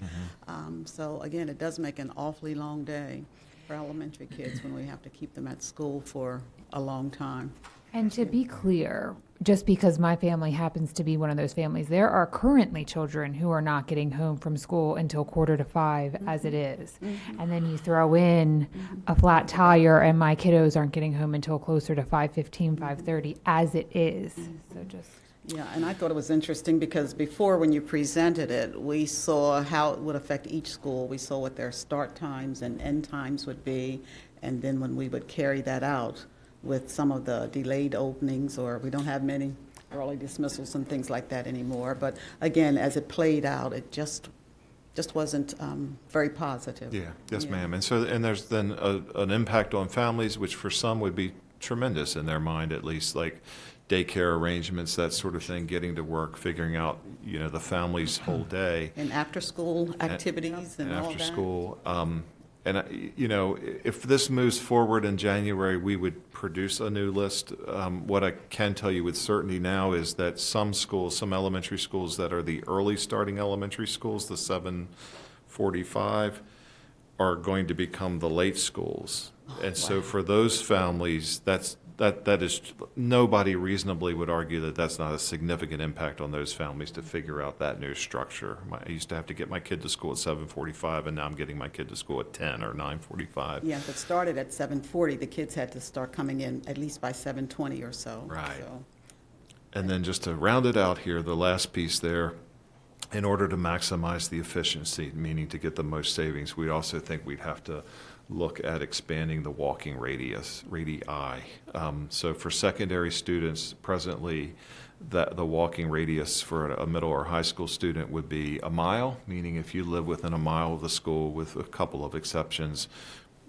And so, again, it does make an awfully long day for elementary kids when we have to keep them at school for a long time. And to be clear, just because my family happens to be one of those families, there are currently children who are not getting home from school until 4:45 as it is. And then you throw in a flat tire and my kiddos aren't getting home until closer to 5:15, 5:30 as it is. So just... Yeah, and I thought it was interesting because before, when you presented it, we saw how it would affect each school. We saw what their start times and end times would be, and then when we would carry that out with some of the delayed openings, or we don't have many early dismissals and things like that anymore. But again, as it played out, it just wasn't very positive. Yeah, yes, ma'am. And there's then an impact on families, which for some would be tremendous in their mind, at least. Like, daycare arrangements, that sort of thing, getting to work, figuring out, the family's whole day. And after-school activities and all that. After school. If this moves forward in January, we would produce a new list. What I can tell you with certainty now is that some schools, some elementary schools that are the early starting elementary schools, the 7:45, are going to become the late schools. And so for those families, that is, nobody reasonably would argue that that's not a significant impact on those families to figure out that new structure. I used to have to get my kid to school at 7:45, and now I'm getting my kid to school at 10 or 9:45. Yeah, if it started at 7:40, the kids had to start coming in at least by 7:20 or so. Right. So, And then just to round it out here, the last piece there, in order to maximize the efficiency, meaning to get the most savings, we also think we'd have to look at expanding the walking radii. So for secondary students, presently, the walking radius for a middle or high school student would be a mile, meaning if you live within a mile of the school, with a couple of exceptions,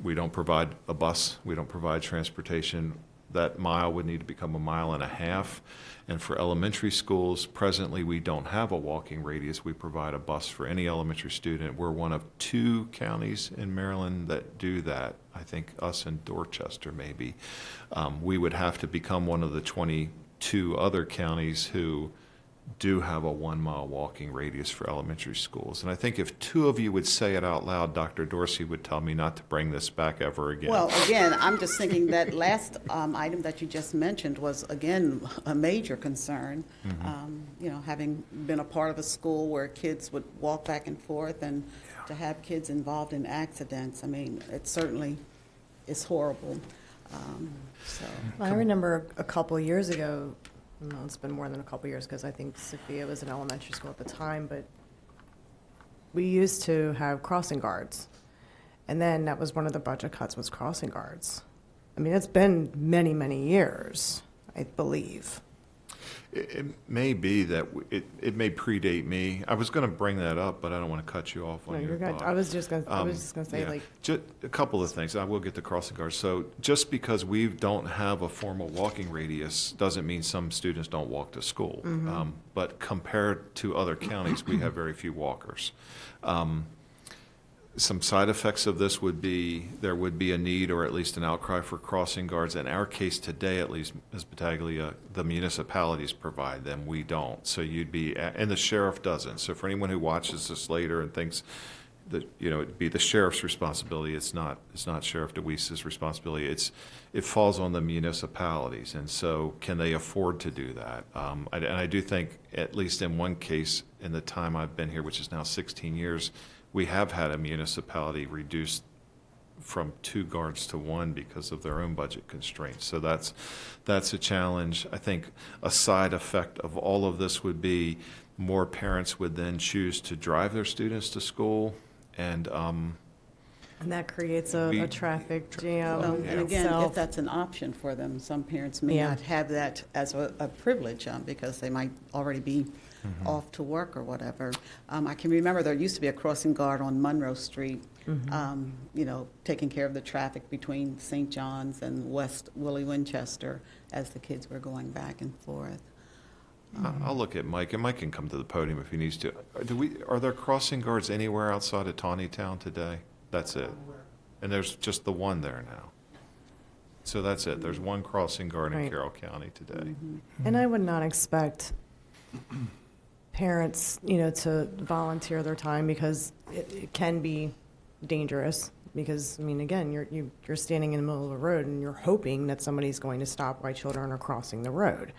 we don't provide a bus, we don't provide transportation. That mile would need to become a mile and a half. And for elementary schools, presently, we don't have a walking radius. We provide a bus for any elementary student. We're one of 2 counties in Maryland that do that. I think us and Dorchester, maybe. We would have to become one of the 22 other counties who do have a 1-mile walking radius for elementary schools. And I think if 2 of you would say it out loud, Dr. Dorsey would tell me not to bring this back ever again. well, again, I'm just thinking that last item that you just mentioned was, again, a major concern. Having been a part of a school where kids would walk back and forth, and to have kids involved in accidents, I mean, it certainly is horrible. I remember a couple of years ago, well, it's been more than a couple of years because I think Sophia was in elementary school at the time, but we used to have crossing guards. And then that was one of the budget cuts, was crossing guards. I mean, it's been many, many years, I believe. It may be that it may predate me. I was going to bring that up, but I don't want to cut you off on No, your you're good. thought. I was just gonna say, Yeah. like, Just a couple of things. I will get to crossing guards. So just because we don't have a formal walking radius doesn't mean some students don't walk to school. But compared to other counties, we have very few walkers. Some side effects of this would be, there would be a need or at least an outcry for crossing guards. In our case today, at least, Ms. Battaglia, the municipalities provide them, we don't. So you'd be, and the sheriff doesn't. So for anyone who watches this later and thinks that, it'd be the sheriff's responsibility, it's not Sheriff DeWeese's responsibility. It falls on the municipalities. And so can they afford to do that? And I do think, at least in one case, in the time I've been here, which is now 16 years, we have had a municipality reduce from 2 guards to 1 because of their own budget constraints. So that's a challenge. I think a side effect of all of this would be more parents would then choose to drive their students to school, and that creates a traffic jam Well, in and again, itself. if that's an option for them, some parents may Yeah. not have that as a privilege because they might already be off to work or whatever. I can remember there used to be a crossing guard on Monroe Street, taking care of the traffic between St. John's and West Willie Winchester as the kids were going back and forth. I'll look at Mike, and Mike can come to the podium if he needs to. Are there crossing guards anywhere outside of Taneytown today? That's it. And there's just the one there now. So that's it. There's one crossing guard in Right. Carroll County today. And I would not expect parents, to volunteer their time because it can be dangerous. Because, I mean, again, you're standing in the middle of the road and you're hoping that somebody's going to stop while children are crossing the road.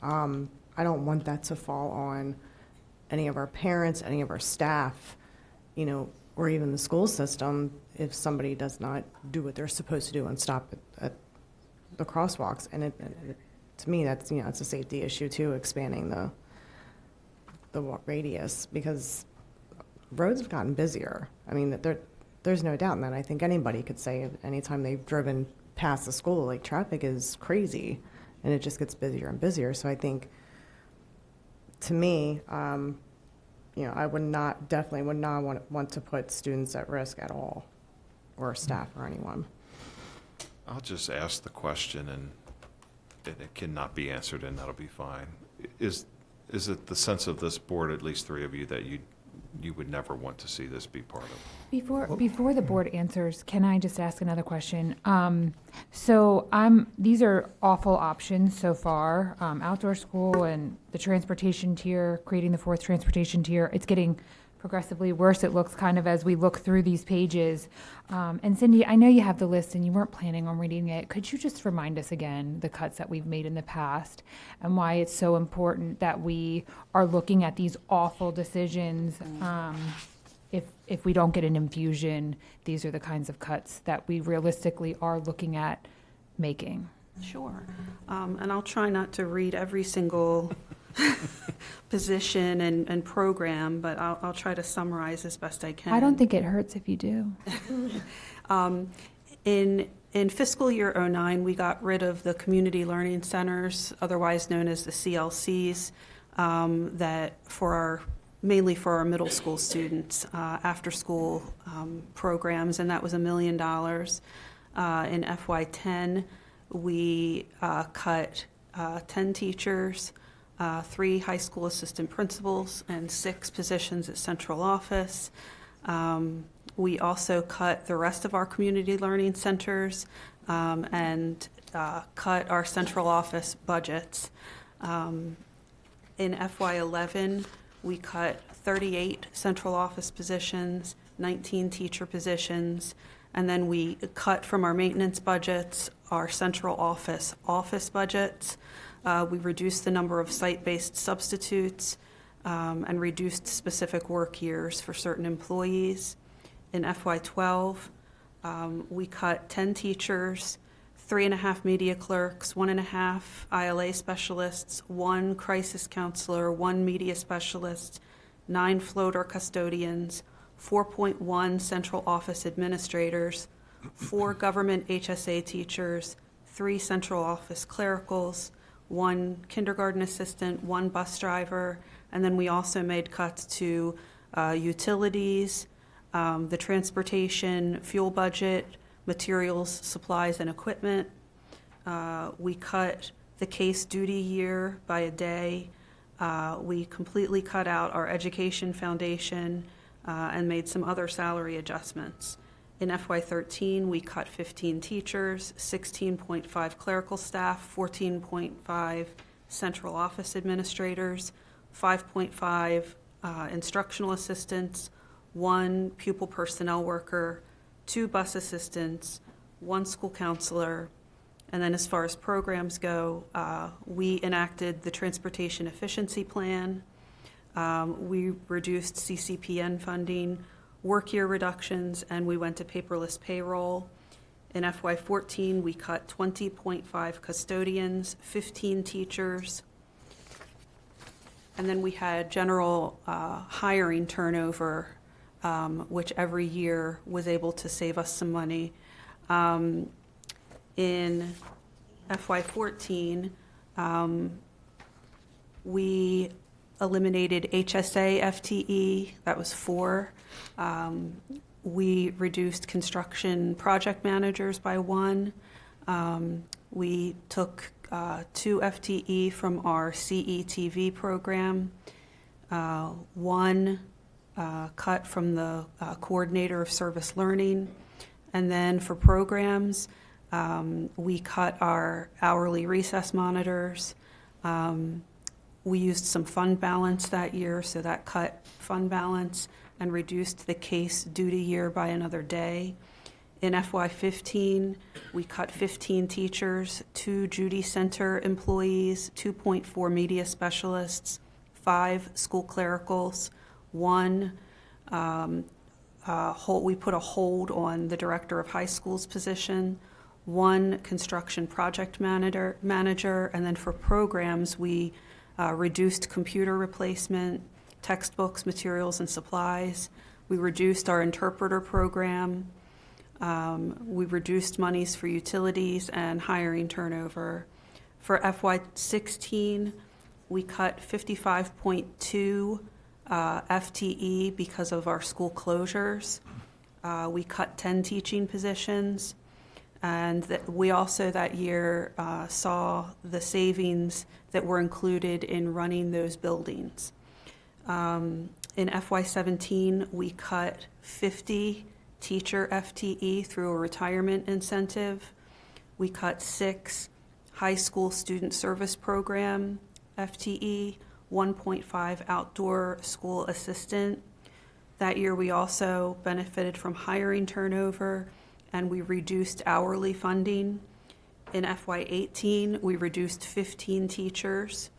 I don't want that to fall on any of our parents, any of our staff, or even the school system if somebody does not do what they're supposed to do and stop at the crosswalks. And to me, that's, it's a safety issue too, expanding the radius, because roads have gotten busier. I mean, there's no doubt in that. I think anybody could say anytime they've driven past the school, like, traffic is crazy and it just gets busier and busier. So I think, to me, I definitely would not want to put students at risk at all, or staff or anyone. I'll just ask the question, and it cannot be answered, and that'll be fine. Is it the sense of this board, at least three of you, that you would never want to see this be part of? Before the board answers, can I just ask another question? These are awful options so far, outdoor school and the transportation tier, creating the fourth transportation tier. It's getting progressively worse, it looks, kind of as we look through these pages. And Cindy, I know you have the list and you weren't planning on reading it. Could you just remind us again the cuts that we've made in the past and why it's so important that we are looking at these awful decisions? If we don't get an infusion, these are the kinds of cuts that we realistically are looking at making. Sure. And I'll try not to read every single position and program, but I'll try to summarize as best I can. I don't think it hurts if you do. In fiscal year '09, we got rid of the community learning centers, otherwise known as the CLCs, that mainly for our middle school students, after school programs, and that was $1 million. In FY10, we cut 10 teachers, 3 high school assistant principals, and 6 positions at central office. We also cut the rest of our community learning centers and cut our central office budgets. In FY11, we cut 38 central office positions, 19 teacher positions, and then we cut from our maintenance budgets our central office budgets. We reduced the number of site-based substitutes and reduced specific work years for certain employees. In FY12, we cut 10 teachers, 3.5 media clerks, 1.5 ILA specialists, 1 crisis counselor, 1 media specialist, 9 floater custodians, 4.1 central office administrators, 4 government HSA teachers, 3 central office clericals, 1 kindergarten assistant, 1 bus driver, and then we also made cuts to utilities, the transportation, fuel budget, materials, supplies, and equipment. We cut the case duty year by a day. We completely cut out our education foundation and made some other salary adjustments. In FY13, we cut 15 teachers, 16.5 clerical staff, 14.5 central office administrators, 5.5 instructional assistants, 1 pupil personnel worker, 2 bus assistants, 1 school counselor, and then as far as programs go, we enacted the Transportation Efficiency Plan. We reduced CCPN funding, work year reductions, and we went to paperless payroll. In FY14, we cut 20.5 custodians, 15 teachers, and then we had general hiring turnover, which every year was able to save us some money. In FY14, we eliminated HSA FTE, that was 4. We reduced construction project managers by 1. We took 2 FTE from our CETV program, 1 cut from the coordinator of service learning, and then for programs, we cut our hourly recess monitors. We used some fund balance that year, so that cut fund balance and reduced the case duty year by another day. In FY15, we cut 15 teachers, 2 Judy Center employees, 2.4 media specialists, 5 school clericals, 1 we put a hold on the director of high schools position, 1 construction project manager, and then for programs, we reduced computer replacement, textbooks, materials, and supplies. We reduced our interpreter program. We reduced monies for utilities and hiring turnover. For FY16, we cut 55.2 FTE because of our school closures. We cut 10 teaching positions. And we also that year saw the savings that were included in running those buildings. In FY17, we cut 50 teacher FTE through a retirement incentive. We cut 6 high school student service program FTE, 1.5 outdoor school assistant. That year, we also benefited from hiring turnover, and we reduced hourly funding. In FY18, we reduced 15 teachers.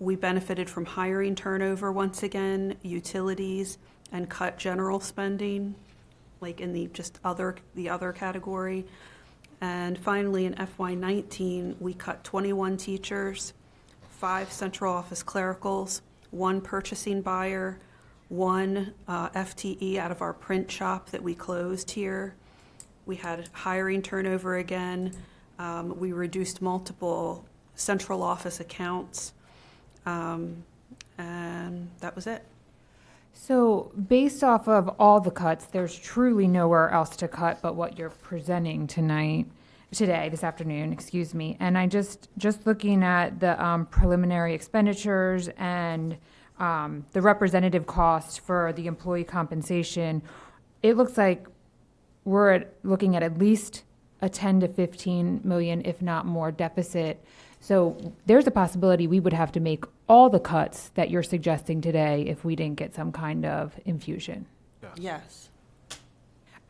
We benefited from hiring turnover once again, utilities, and cut general spending, like in the other category. And finally, in FY19, we cut 21 teachers, 5 central office clericals, 1 purchasing buyer, 1 FTE out of our print shop that we closed here. We had hiring turnover again. We reduced multiple central office accounts. And that was it. So based off of all the cuts, there's truly nowhere else to cut but what you're presenting this afternoon, excuse me. And I just looking at the preliminary expenditures and the representative cost for the employee compensation, it looks like we're looking at least a 10 to 15 million, if not more, deficit. So there's a possibility we would have to make all the cuts that you're suggesting today if we didn't get some kind of infusion. Yes.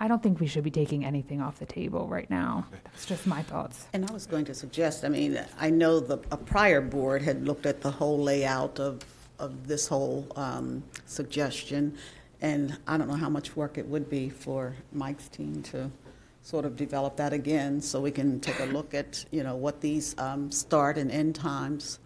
I don't think we should be taking anything off the table right now. That's just my thoughts. And I was going to suggest, I mean, I know a prior board had looked at the whole layout of this whole suggestion, and I don't know how much work it would be for Mike's team to sort of develop that again, so we can take a look at, what these start and end times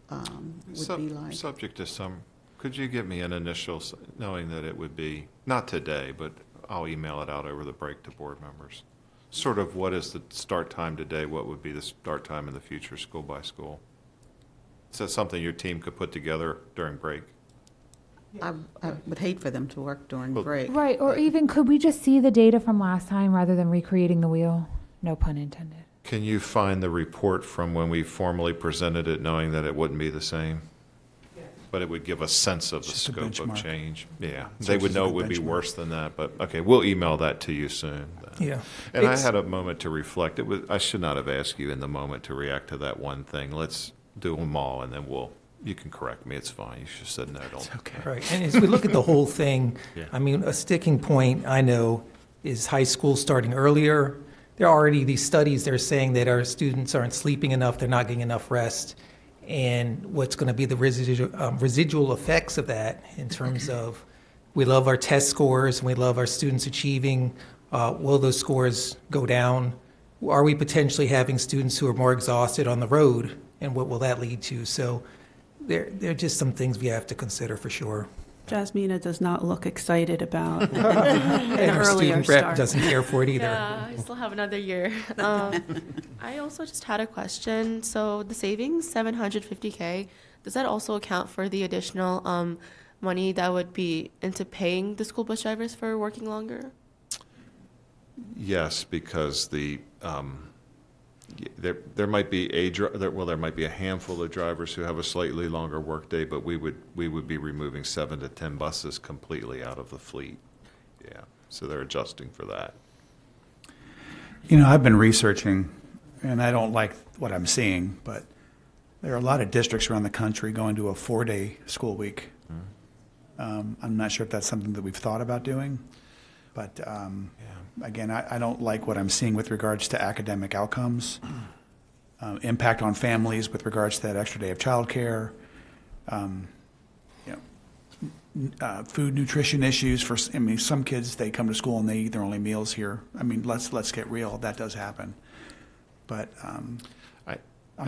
would be like. Subject to some, could you give me an initial, knowing that it would be, not today, but I'll email it out over the break to board members. Sort of what is the start time today, what would be the start time in the future, school by school? Is that something your team could put together during break? I would hate for them to work during break. Right, or even could we just see the data from last time rather than recreating the wheel? No pun intended. Can you find the report from when we formally presented it, knowing that it wouldn't be the same? But it would give a sense of the Just a scope of benchmark. change. Yeah, So they it's would just a know it good would be benchmark. worse than that, but, okay, we'll email that to you soon. then. Yeah. And I It's- had a moment to reflect. I should not have asked you in the moment to react to that one thing. Let's do them all, and then you can correct me. It's fine. You should have said no, don't. Okay. Right, and as we look at the whole thing, Yeah. I mean, a sticking point I know is high school starting earlier. There are already these studies that are saying that our students aren't sleeping enough, they're not getting enough rest, and what's going to be the residual effects of that in terms of, we love our test scores, and we love our students achieving, will those scores go down? Are we potentially having students who are more exhausted on the road, and what will that lead to? So there are just some things we have to consider for sure. Jasmina does not look excited about And an our earlier student rep start. doesn't care for it either. Yeah, I still have another year. I also just had a question. So the savings, 750K, does that also account for the additional money that would be into paying the school bus drivers for working longer? Yes, because there might be there might be a handful of drivers who have a slightly longer workday, but we would be removing 7 to 10 buses completely out of the fleet. Yeah, so they're adjusting for that. I've been researching, and I don't like what I'm seeing, but there are a lot of districts around the country going to a 4-day school week. I'm not sure if that's something that we've thought about doing, but again, I don't like what I'm seeing with regards to academic outcomes, impact on families with regards to that extra day of childcare, food nutrition issues for, some kids, they come to school and they eat their only meals here. Let's get real, that does happen. But I'm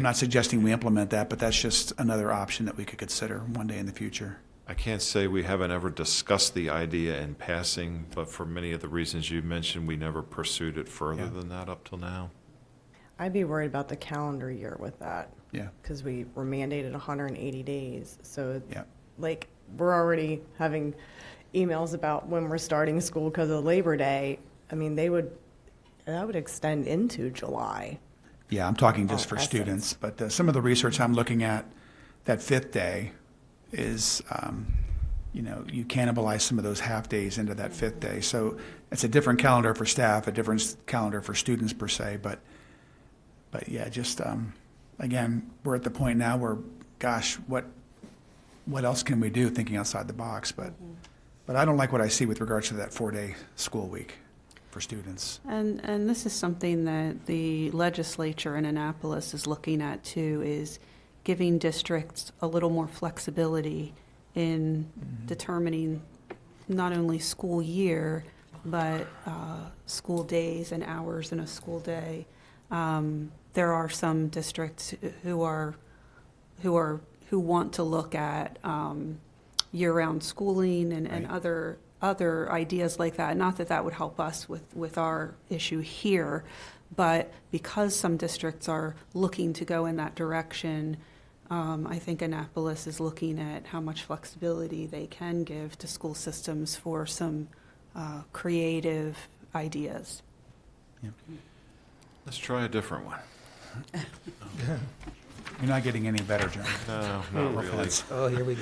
not suggesting we implement that, but that's just another option that we could consider one day in the future. I can't say we haven't ever discussed the idea in passing, but for many of the reasons you mentioned, we never pursued it further than that up till now. I'd be worried about the calendar year with that. Yeah. Because we were mandated 180 days. So, Yeah. we're already having emails about when we're starting school because of Labor Day. They would, that would extend into July. Yeah, I'm talking just for essence. students, but some of the research I'm looking at, that fifth day is, you cannibalize some of those half days into that fifth day. So it's a different calendar for staff, a different calendar for students per se, but yeah, just, again, we're at the point now where, gosh, what else can we do thinking outside the box? But I don't like what I see with regards to that 4-day school week for students. And this is something that the legislature in Annapolis is looking at too, is giving districts a little more flexibility in determining not only school year, but school days and hours in a school day. There are some districts who want to look at year-round schooling and Right. other ideas like that. Not that that would help us with our issue here, but because some districts are looking to go in that direction, I think Annapolis is looking at how much flexibility they can give to school systems for some creative ideas. Let's try a different one. You're not getting any better, John. No, not really. Oh, here we go.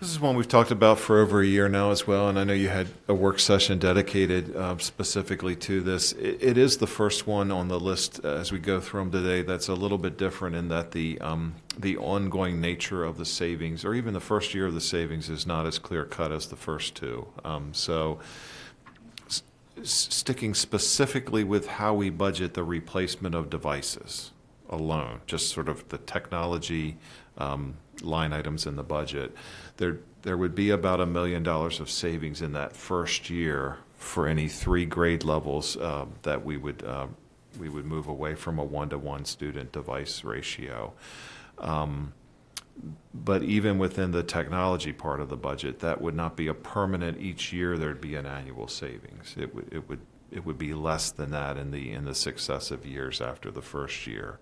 This is one we've talked about for over a year now as well, and I know you had a work session dedicated specifically to this. It is the first one on the list as we go through them today that's a little bit different in that the ongoing nature of the savings, or even the first year of the savings, is not as clear cut as the first two. Sticking specifically with how we budget the replacement of devices alone, just sort of the technology line items in the budget, there would be about $1 million of savings in that first year for any 3 grade levels that we would move away from a 1-to-1 student device ratio. But even within the technology part of the budget, that would not be a permanent each year. There'd be an annual savings. It would be less than that in the successive years after the first year.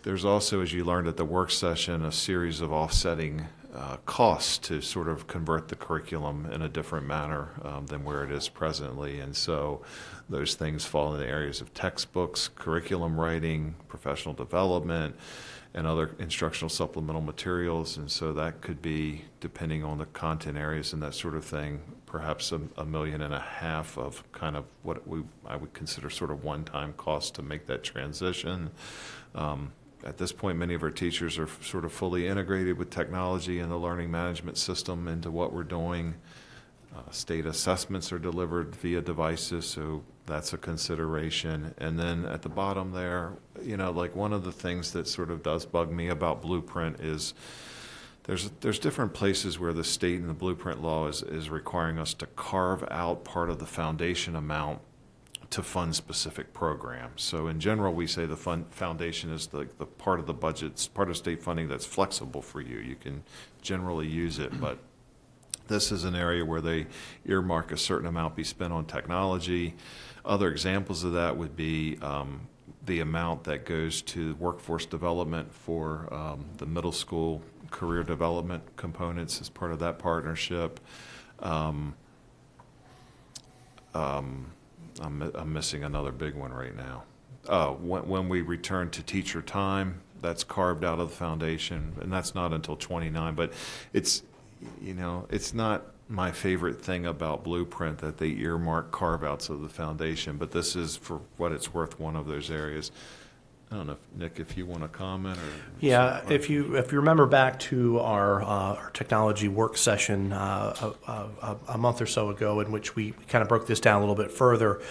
There's also, as you learned at the work session, a series of offsetting costs to sort of convert the curriculum in a different manner than where it is presently. And so those things fall in the areas of textbooks, curriculum writing, professional development, and other instructional supplemental materials. And so that could be, depending on the content areas and that sort of thing, perhaps $1.5 million of kind of what I would consider sort of one-time cost to make that transition. At this point, many of our teachers are sort of fully integrated with technology and the learning management system into what we're doing. State assessments are delivered via devices, so that's a consideration. And then at the bottom there, like one of the things that sort of does bug me about Blueprint is there's different places where the state and the Blueprint law is requiring us to carve out part of the foundation amount to fund specific programs. So in general, we say the foundation is the part of the budget, part of state funding that's flexible for you. You can generally use it, but this is an area where they earmark a certain amount be spent on technology. Other examples of that would be the amount that goes to workforce development for the middle school career development components as part of that partnership. I'm missing another big one right now. When we return to teacher time, that's carved out of the foundation, and that's not until 29. But it's not my favorite thing about Blueprint that they earmark carve-outs of the foundation, but this is, for what it's worth, one of those areas. I don't know, Nick, if you want to comment or. Yeah, if you remember back to our technology work session a month or so ago, in which we kind of broke this down a little bit further,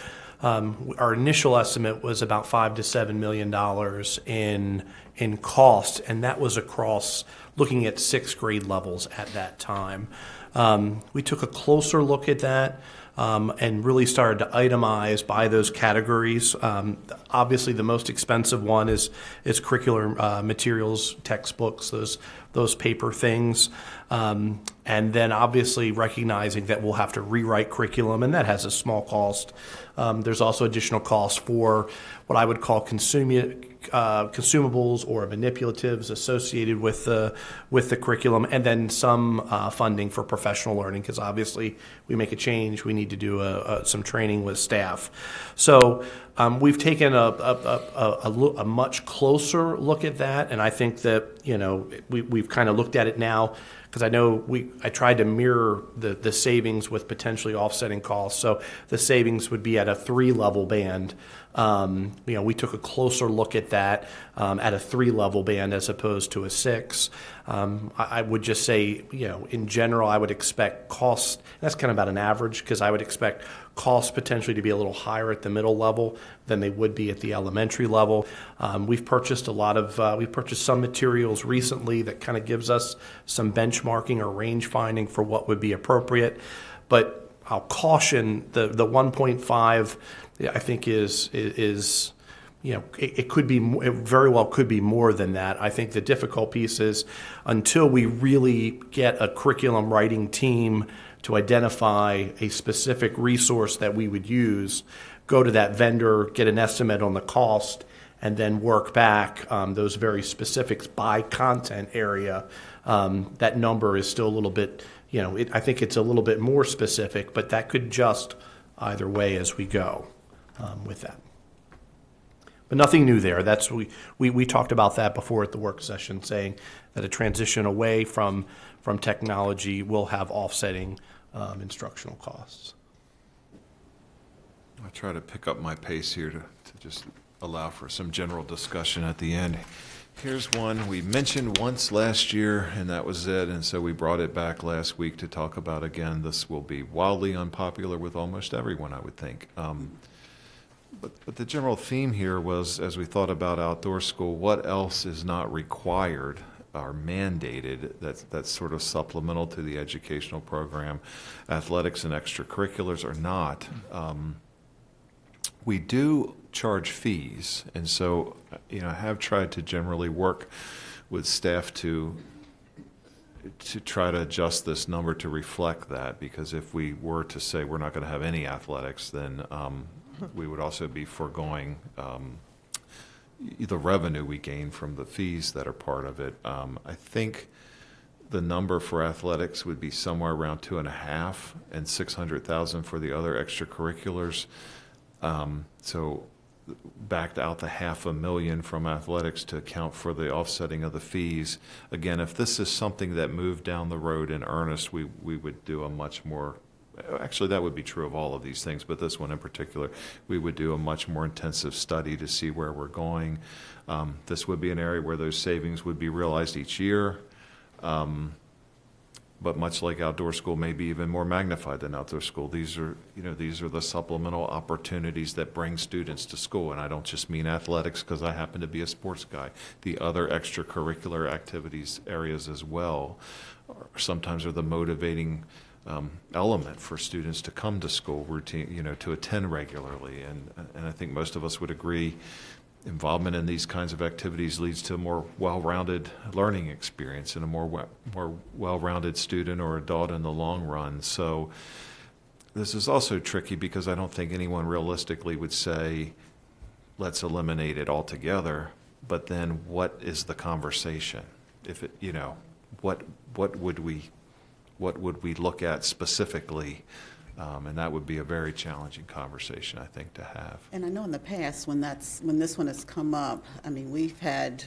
our initial estimate was about $5 to $7 million in cost, and that was across looking at 6th grade levels at that time. We took a closer look at that. And really started to itemize by those categories. Obviously, the most expensive one is curricular materials, textbooks, those paper things. And then obviously recognizing that we'll have to rewrite curriculum, and that has a small cost. There's also additional costs for what I would call consumables or manipulatives associated with the curriculum, and then some funding for professional learning, because obviously we make a change, we need to do some training with staff. So we've taken a much closer look at that, and I think that we've kind of looked at it now, because I know I tried to mirror the savings with potentially offsetting costs. So the savings would be at a 3-level band. We took a closer look at that at a 3-level band as opposed to a 6. I would just say, in general, I would expect costs, that's kind of about an average, because I would expect costs potentially to be a little higher at the middle level than they would be at the elementary level. We've purchased some materials recently that kind of gives us some benchmarking or range finding for what would be appropriate. But I'll caution the 1.5, I think is it could be, it very well could be more than that. I think the difficult piece is until we really get a curriculum writing team to identify a specific resource that we would use, go to that vendor, get an estimate on the cost, and then work back those very specifics by content area. That number is still a little bit, I think it's a little bit more specific, but that could adjust either way as we go with that. But nothing new there. That's we talked about that before at the work session, saying that a transition away from technology will have offsetting instructional costs. I'll try to pick up my pace here to just allow for some general discussion at the end. Here's one we mentioned once last year, and that was it, and so we brought it back last week to talk about again. This will be wildly unpopular with almost everyone, I would think. But the general theme here was, as we thought about outdoor school, what else is not required or mandated that's sort of supplemental to the educational program? Athletics and extracurriculars are not. We do charge fees, and so I have tried to generally work with staff to try to adjust this number to reflect that, because if we were to say we're not going to have any athletics, then we would also be foregoing the revenue we gain from the fees that are part of it. I think the number for athletics would be somewhere around 2.5 and 600,000 for the other extracurriculars. So backed out the $500,000 from athletics to account for the offsetting of the fees. Again, if this is something that moved down the road in earnest, we would do a much more, actually that would be true of all of these things, but this one in particular, we would do a much more intensive study to see where we're going. This would be an area where those savings would be realized each year. But much like outdoor school, maybe even more magnified than outdoor school. These are the supplemental opportunities that bring students to school. And I don't just mean athletics, because I happen to be a sports guy. The other extracurricular activities areas as well sometimes are the motivating element for students to come to school routine, to attend regularly. And I think most of us would agree involvement in these kinds of activities leads to a more well-rounded learning experience and a more well-rounded student or adult in the long run. So this is also tricky, because I don't think anyone realistically would say, let's eliminate it altogether. But then what is the conversation? If it, what would we look at specifically? And that would be a very challenging conversation, I think, to have. And I know in the past, when this one has come up, we've had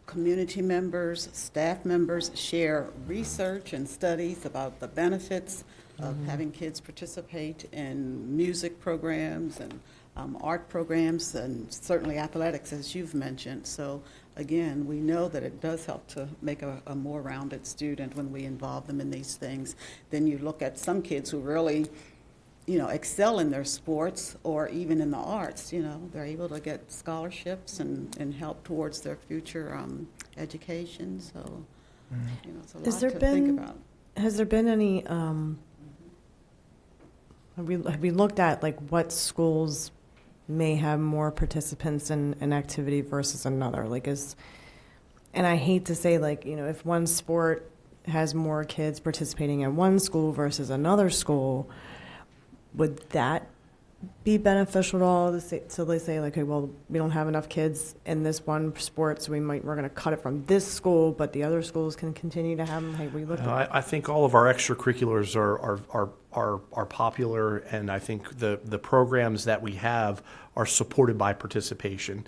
community members, staff members share research and studies about the benefits of having kids participate in music programs and art programs, and certainly athletics, as you've mentioned. So again, we know that it does help to make a more rounded student when we involve them in these things. Then you look at some kids who really, excel in their sports or even in the arts. They're able to get scholarships and help towards their future education. So, it's a lot to think about. Has there been any, have we looked at what schools may have more participants in an activity versus another? And I hate to say, if one sport has more kids participating in one school versus another school, would that be beneficial to all? So they say, like, okay, well, we don't have enough kids in this one sport, so we're going to cut it from this school, but the other schools can continue to have them. Hey, we looked at I think all of our extracurriculars are popular, and I think the programs that we have are supported by participation.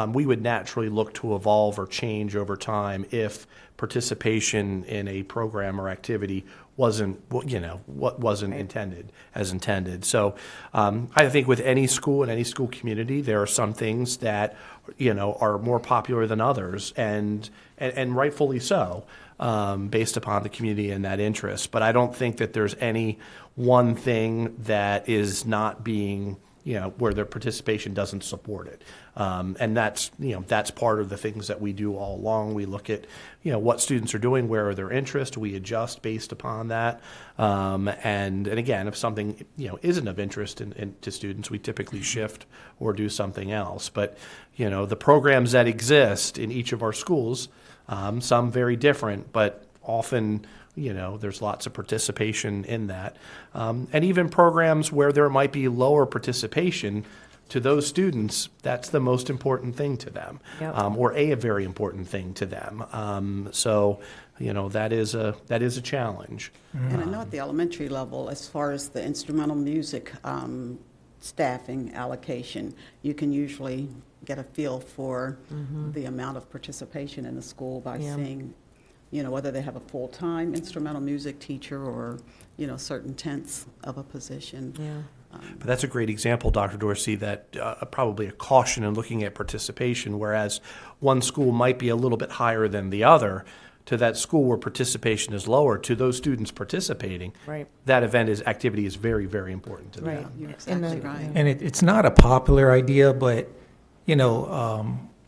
We would naturally look to evolve or change over time if participation in a program or activity wasn't intended as intended. So I think with any school and any school community, there are some things that are more popular than others, and rightfully so, based upon the community and that interest. But I don't think that there's any one thing that is not being, where their participation doesn't support it. And that's part of the things that we do all along. We look at, what students are doing, where are their interests, we adjust based upon that. And again, if something, isn't of interest to students, we typically shift or do something else. But, the programs that exist in each of our schools, some very different, but often, there's lots of participation in that. And even programs where there might be lower participation, to those students, that's the most important thing to them, Yep. Or a very important thing to them. So, that is a challenge. And I know at the elementary level, as far as the instrumental music staffing allocation, you can usually get a feel for the amount of participation in the school by Yeah. seeing, whether they have a full-time instrumental music teacher or, certain tenths of a position. Yeah. But that's a great example, Dr. Dorsey, that probably a caution in looking at participation, whereas one school might be a little bit higher than the other, to that school where participation is lower, to those students participating, Right. that activity is very, very important to them. Right. You're And exactly then- right. And it's not a popular idea, but,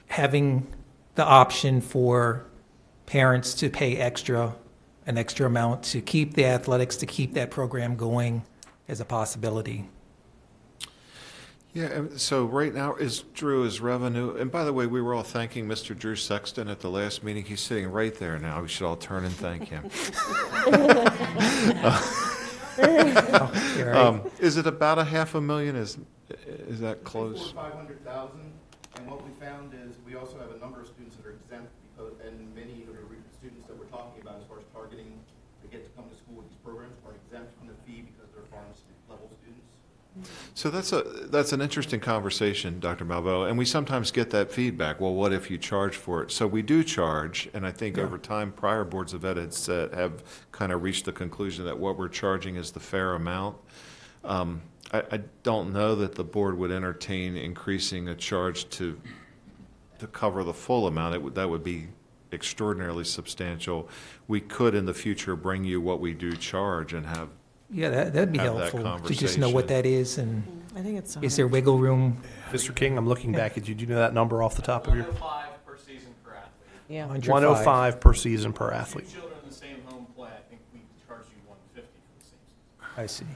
having the option for parents to pay an extra amount to keep the athletics, to keep that program going is a possibility. Yeah, and so right now is revenue, and by the way, we were all thanking Mr. Drew Sexton at the last meeting. He's sitting right there now. We should all turn and thank him. You're right. Is it about $500,000? Is that close? 500,000, and what we found is we also have a number of students that are exempt, and many of the students that we're talking about as far as targeting to get to come to school with these programs are exempt from the fee because they're pharmacy level students. So that's an interesting conversation, Dr. Malveaux, and we sometimes get that feedback. Well, what if you charge for it? So we do charge, and I think over time, prior boards of ed have kind of reached the conclusion that what we're charging is the fair amount. I don't know that the board would entertain increasing a charge to cover the full amount. That would be extraordinarily substantial. We could in the future bring you what we do charge and have. Yeah, that'd be Have that helpful to just know what conversation. that is, and I think it's. is there wiggle room? Mr. King, I'm looking back at you. Do you know that number off the top of your? 105 per season per athlete. Yeah. 105 per season per athlete. Two children in the same home play, I think we charge you 150 for the same season. I see.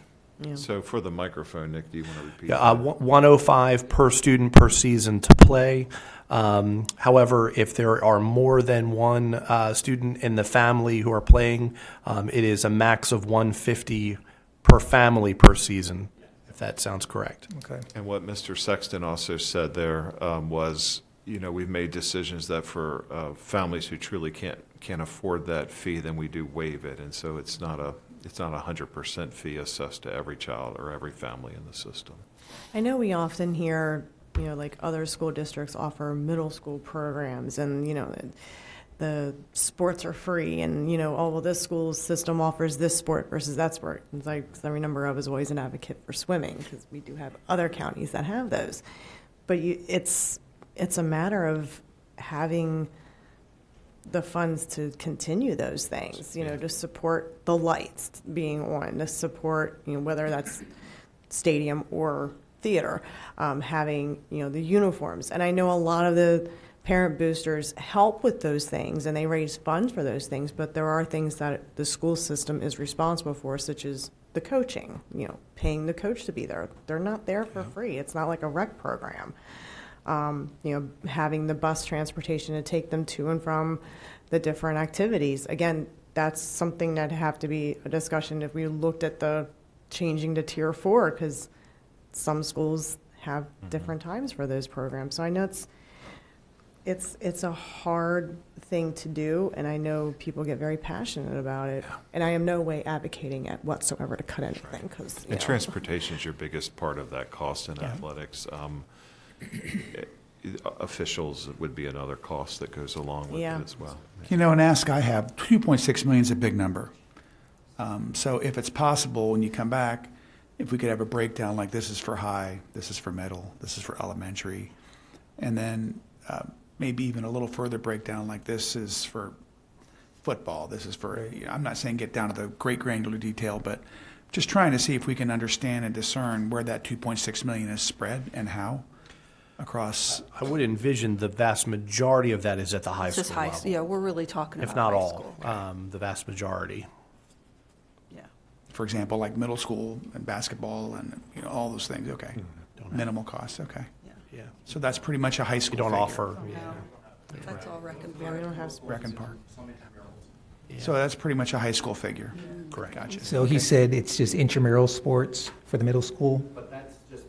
Yeah. So for the microphone, Nick, do you want to repeat? Yeah, that? 105 per student per season to play. However, if there are more than one student in the family who are playing, it is a max of 150 per family per season, if that sounds correct. Okay. And what Mr. Sexton also said there was, we've made decisions that for families who truly can't afford that fee, then we do waive it, and so it's not a 100% fee assessed to every child or every family in the system. I know we often hear, like other school districts offer middle school programs, and, the sports are free, and, oh, well, this school system offers this sport versus that sport. It's like, 'cause I remember I was always an advocate for swimming, because we do have other counties that have those. But it's a matter of having the funds to continue those things, to support the lights being on, to support, whether that's stadium or theater, having, the uniforms. And I know a lot of the parent boosters help with those things, and they raise funds for those things, but there are things that the school system is responsible for, such as the coaching, paying the coach to be there. They're not there for free. It's not like a rec program. Having the bus transportation to take them to and from the different activities. Again, that's something that'd have to be a discussion if we looked at the changing to Tier 4, because some schools have different times for those programs. So I know it's a hard thing to do, and I know people get very passionate about it. And I am no way advocating it whatsoever to cut anything, because, And transportation is your biggest part of that cost in athletics. Officials would be another cost that goes along with Yeah. it as well. You know, an ask I have, 2.6 million is a big number. So if it's possible, when you come back, if we could have a breakdown, like this is for high, this is for middle, this is for elementary, and then maybe even a little further breakdown, like this is for football, this is for, I'm not saying get down to the great granular detail, but just trying to see if we can understand and discern where that 2.6 million is spread and how across. I would envision the vast majority of that is at the high It's just school high, level. yeah, we're really talking If about not high all, school. the vast majority. Yeah. For example, like middle school and basketball and, all those things, okay. Minimal costs, okay. Yeah. So that's pretty much a high You school don't figure. offer, That's all rec and Yeah, we don't have Rec and Park. So that's pretty much a high school figure. correct. Gotcha. So he said it's just intramural sports for the middle school? But that's just,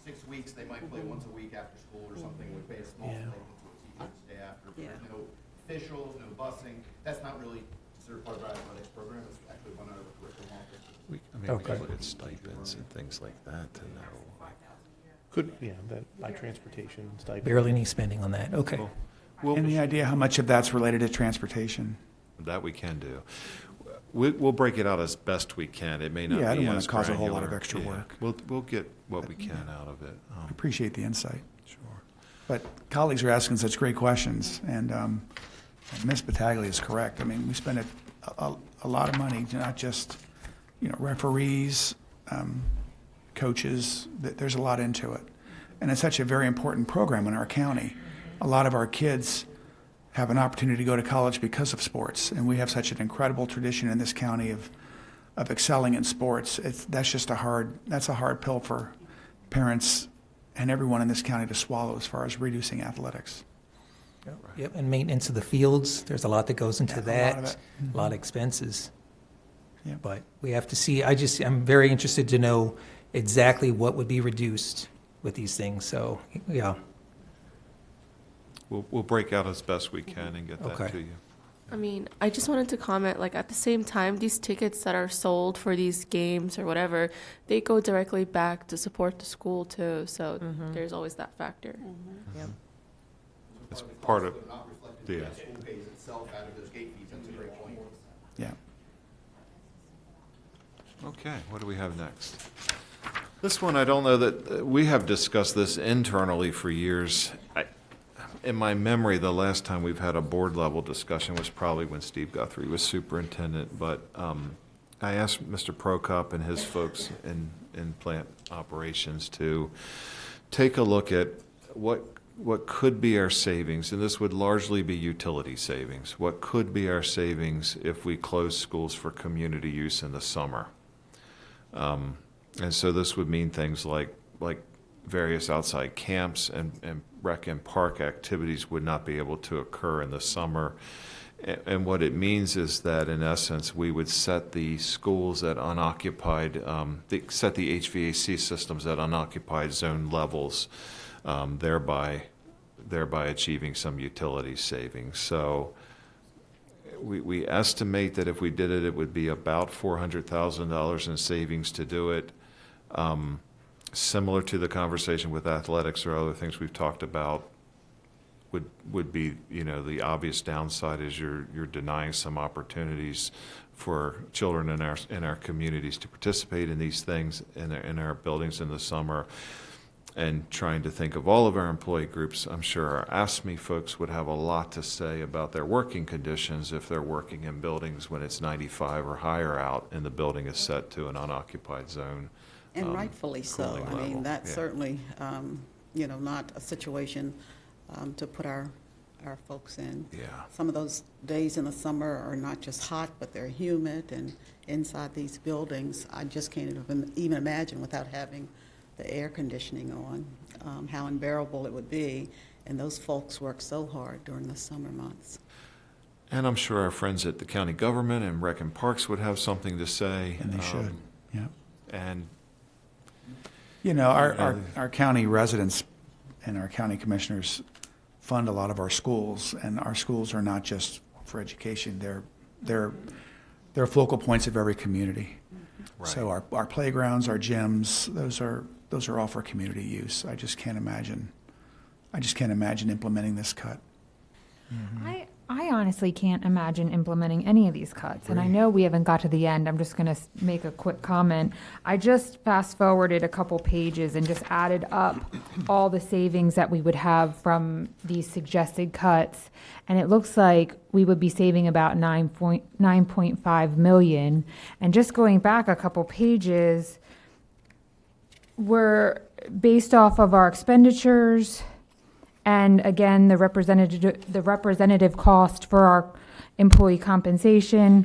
6 weeks, they might play once a week after school or something, we pay a small Yeah. thing to teachers stay after. Yeah. There's no officials, no busing, that's not really considered part of our athletics program, it's actually one out of the curriculum office. We Okay. can look at stipends and things like that to know. Could, that, like transportation, stipend. Barely any spending on that, okay. Any idea how much of that's related to transportation? That we can do. We'll break it out as best we can. It may not be Yeah, I don't want as to cause a whole lot of granular. extra Yeah. work. We'll get what we can out of it. I appreciate the insight. Sure. But colleagues are asking such great questions, and Ms. Battaglia is correct. I mean, we spend a lot of money, not just, referees, coaches, there's a lot into it. And it's such a very important program in our county. A lot of our kids have an opportunity to go to college because of sports, and we have such an incredible tradition in this county of excelling in sports. That's a hard pill for parents and everyone in this county to swallow as far as reducing athletics. Yep, and maintenance of the fields, there's a lot that goes into Yeah, a lot that, of it. a lot of expenses. Yeah. But we have to see, I'm very interested to know exactly what would be reduced with these things, so, yeah. We'll break out as best we can and get that Okay. to you. I mean, I just wanted to comment, like, at the same time, these tickets that are sold for these games or whatever, they go directly back to support the school too, so there's always that factor. It's part of, Not reflected, yeah. the school pays itself out of those gate fees, that's a great point. Yeah. Okay, what do we have next? This one, I don't know that, we have discussed this internally for years. In my memory, the last time we've had a board-level discussion was probably when Steve Guthrie was superintendent, but I asked Mr. Prokop and his folks in plant operations to take a look at what could be our savings, and this would largely be utility savings. What could be our savings if we close schools for community use in the summer? And so this would mean things like various outside camps and rec and park activities would not be able to occur in the summer. And what it means is that, in essence, we would set the schools at unoccupied, set the HVAC systems at unoccupied zone levels, thereby achieving some utility savings. So we estimate that if we did it, it would be about $400,000 in savings to do it. Similar to the conversation with athletics or other things we've talked about, would be, the obvious downside is you're denying some opportunities for children in our communities to participate in these things in our buildings in the summer. And trying to think of all of our employee groups, I'm sure our ASME folks would have a lot to say about their working conditions if they're working in buildings when it's 95 or higher out and the building is set to an unoccupied zone. And rightfully so. cooling I mean, level, that's yeah. certainly, not a situation to put our folks in. Yeah. Some of those days in the summer are not just hot, but they're humid, and inside these buildings, I just can't even imagine without having the air conditioning on, how unbearable it would be. And those folks work so hard during the summer months. And I'm sure our friends at the county government and Rec and Parks would have something to say. And they should, yeah. And You know, our county residents and our county commissioners fund a lot of our schools, and our schools are not just for education. They're focal points of every community. So our playgrounds, our gyms, those are all for community use. I just can't imagine implementing this cut. I honestly can't imagine implementing any of these cuts. And I know we haven't got to the end. I'm just going to make a quick comment. I just fast forwarded a couple pages and just added up all the savings that we would have from these suggested cuts. And it looks like we would be saving about 9.5 million. And just going back a couple pages, we're based off of our expenditures. And again, the representative cost for our employee compensation,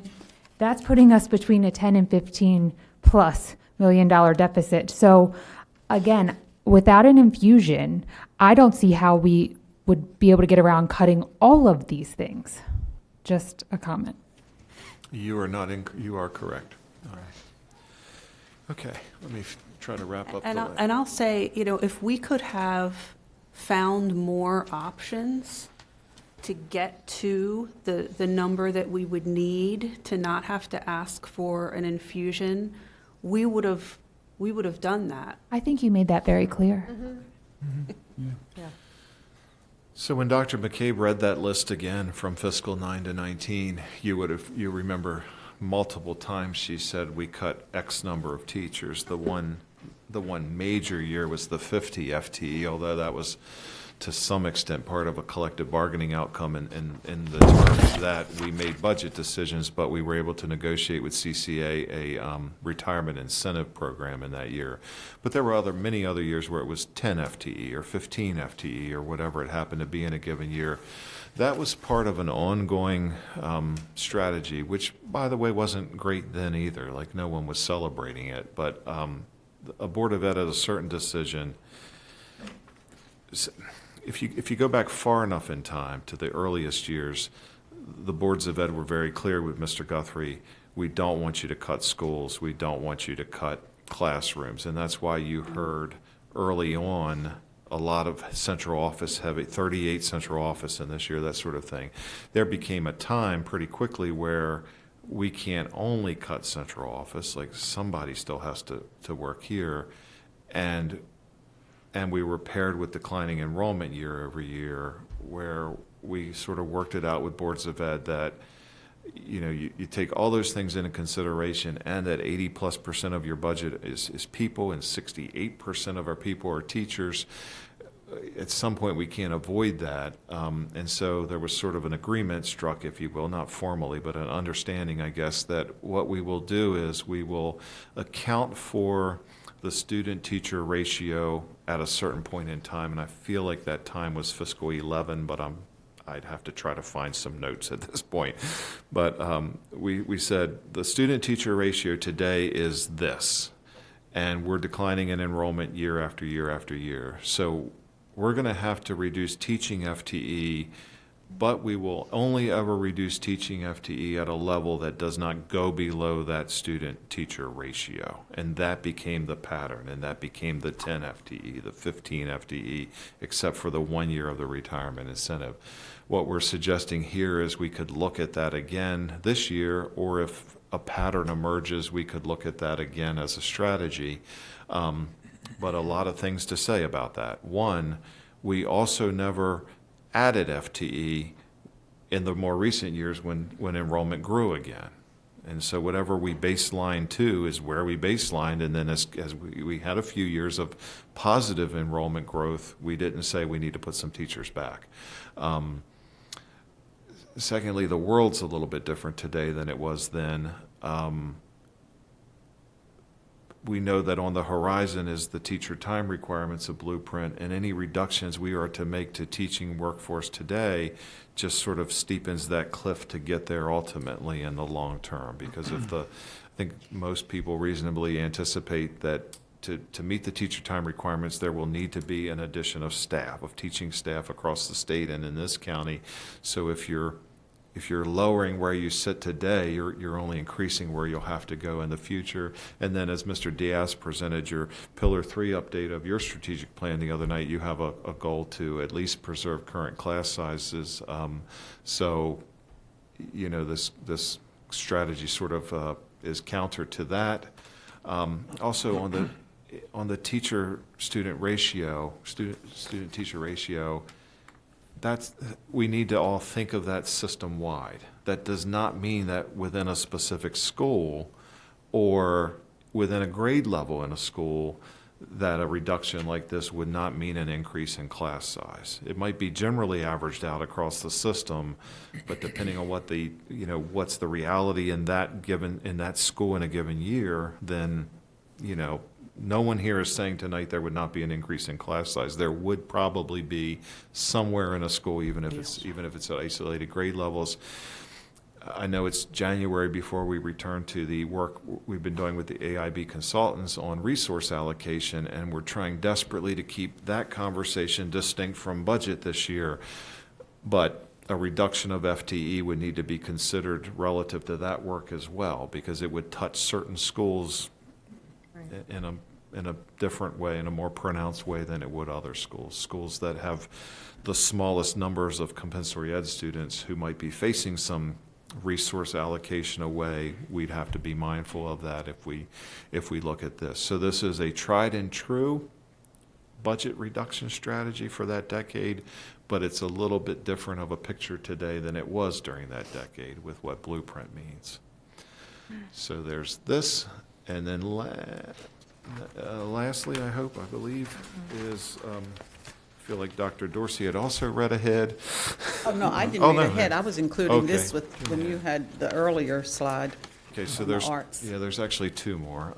that's putting us between a 10 and 15 plus $1 million deficit. So again, without an infusion, I don't see how we would be able to get around cutting all of these things. Just a comment. You are correct. All right. Okay, let me try to wrap up. And I'll say, you know, if we could have found more options to get to the number that we would need to not have to ask for an infusion, we would have done that. I think you made that very clear. So when Dr. McCabe read that list again from fiscal 9 to 19, you remember multiple times she said we cut X number of teachers. The one major year was the 50 FTE, although that was to some extent part of a collective bargaining outcome in the terms that we made budget decisions, but we were able to negotiate with CCA a retirement incentive program in that year. But there were many other years where it was 10 FTE or 15 FTE or whatever it happened to be in a given year. That was part of an ongoing strategy, which, by the way, wasn't great then either. Like, no one was celebrating it, but a Board of Ed had a certain decision. If you go back far enough in time to the earliest years, the boards of ed were very clear with Mr. Guthrie, we don't want you to cut schools, we don't want you to cut classrooms. And that's why you heard early on a lot of central office heavy, 38 central office in this year, that sort of thing. There became a time pretty quickly where we can't only cut central office, like somebody still has to work here. And we were paired with declining enrollment year over year, where we sort of worked it out with boards of ed that, you know, you take all those things into consideration, and that 80+% of your budget is people, and 68% of our people are teachers. At some point, we can't avoid that. And so there was sort of an agreement struck, if you will, not formally, but an understanding, I guess, that what we will do is we will account for the student-teacher ratio at a certain point in time, and I feel like that time was fiscal 11, but I'd have to try to find some notes at this point. But we said the student-teacher ratio today is this, and we're declining in enrollment year after year after year. So we're going to have to reduce teaching FTE, but we will only ever reduce teaching FTE at a level that does not go below that student-teacher ratio. And that became the pattern, and that became the 10 FTE, the 15 FTE, except for the 1 year of the retirement incentive. What we're suggesting here is we could look at that again this year, or if a pattern emerges, we could look at that again as a strategy. But a lot of things to say about that. One, we also never added FTE in the more recent years when enrollment grew again. And so whatever we baseline to is where we baselined, and then as we had a few years of positive enrollment growth, we didn't say we need to put some teachers back. Secondly, the world's a little bit different today than it was then. We know that on the horizon is the teacher time requirements of Blueprint, and any reductions we are to make to teaching workforce today just sort of steepens that cliff to get there ultimately in the long term. Because I think most people reasonably anticipate that to meet the teacher time requirements, there will need to be an addition of staff, of teaching staff across the state and in this county. So if you're if you're lowering where you sit today, you're only increasing where you'll have to go in the future. And then as Mr. Diaz presented your Pillar 3 update of your strategic plan the other night, you have a goal to at least preserve current class sizes. So, you know, this strategy sort of is counter to that. Also on the teacher-student ratio, student-teacher ratio, we need to all think of that system-wide. That does not mean that within a specific school or within a grade level in a school that a reduction like this would not mean an increase in class size. It might be generally averaged out across the system, but depending on what's the reality in that school in a given year, then, no one here is saying tonight there would not be an increase in class size. There would probably be somewhere in a school, even if it's at isolated grade levels. I know it's January before we return to the work we've been doing with the AIB consultants on resource allocation, and we're trying desperately to keep that conversation distinct from budget this year. But a reduction of FTE would need to be considered relative to that work as well, because it would touch certain schools in a different way, in a more pronounced way than it would other schools. Schools that have the smallest numbers of compensatory ed students who might be facing some resource allocation away, we'd have to be mindful of that if we look at this. So this is a tried and true budget reduction strategy for that decade, but it's a little bit different of a picture today than it was during that decade with what blueprint means. So there's this, and then lastly, I believe, is I feel like Dr. Dorsey had also read ahead. Oh, no, I didn't read ahead. I was including this Okay. when you had the earlier slide. Okay, so on the there's arts. there's actually two more.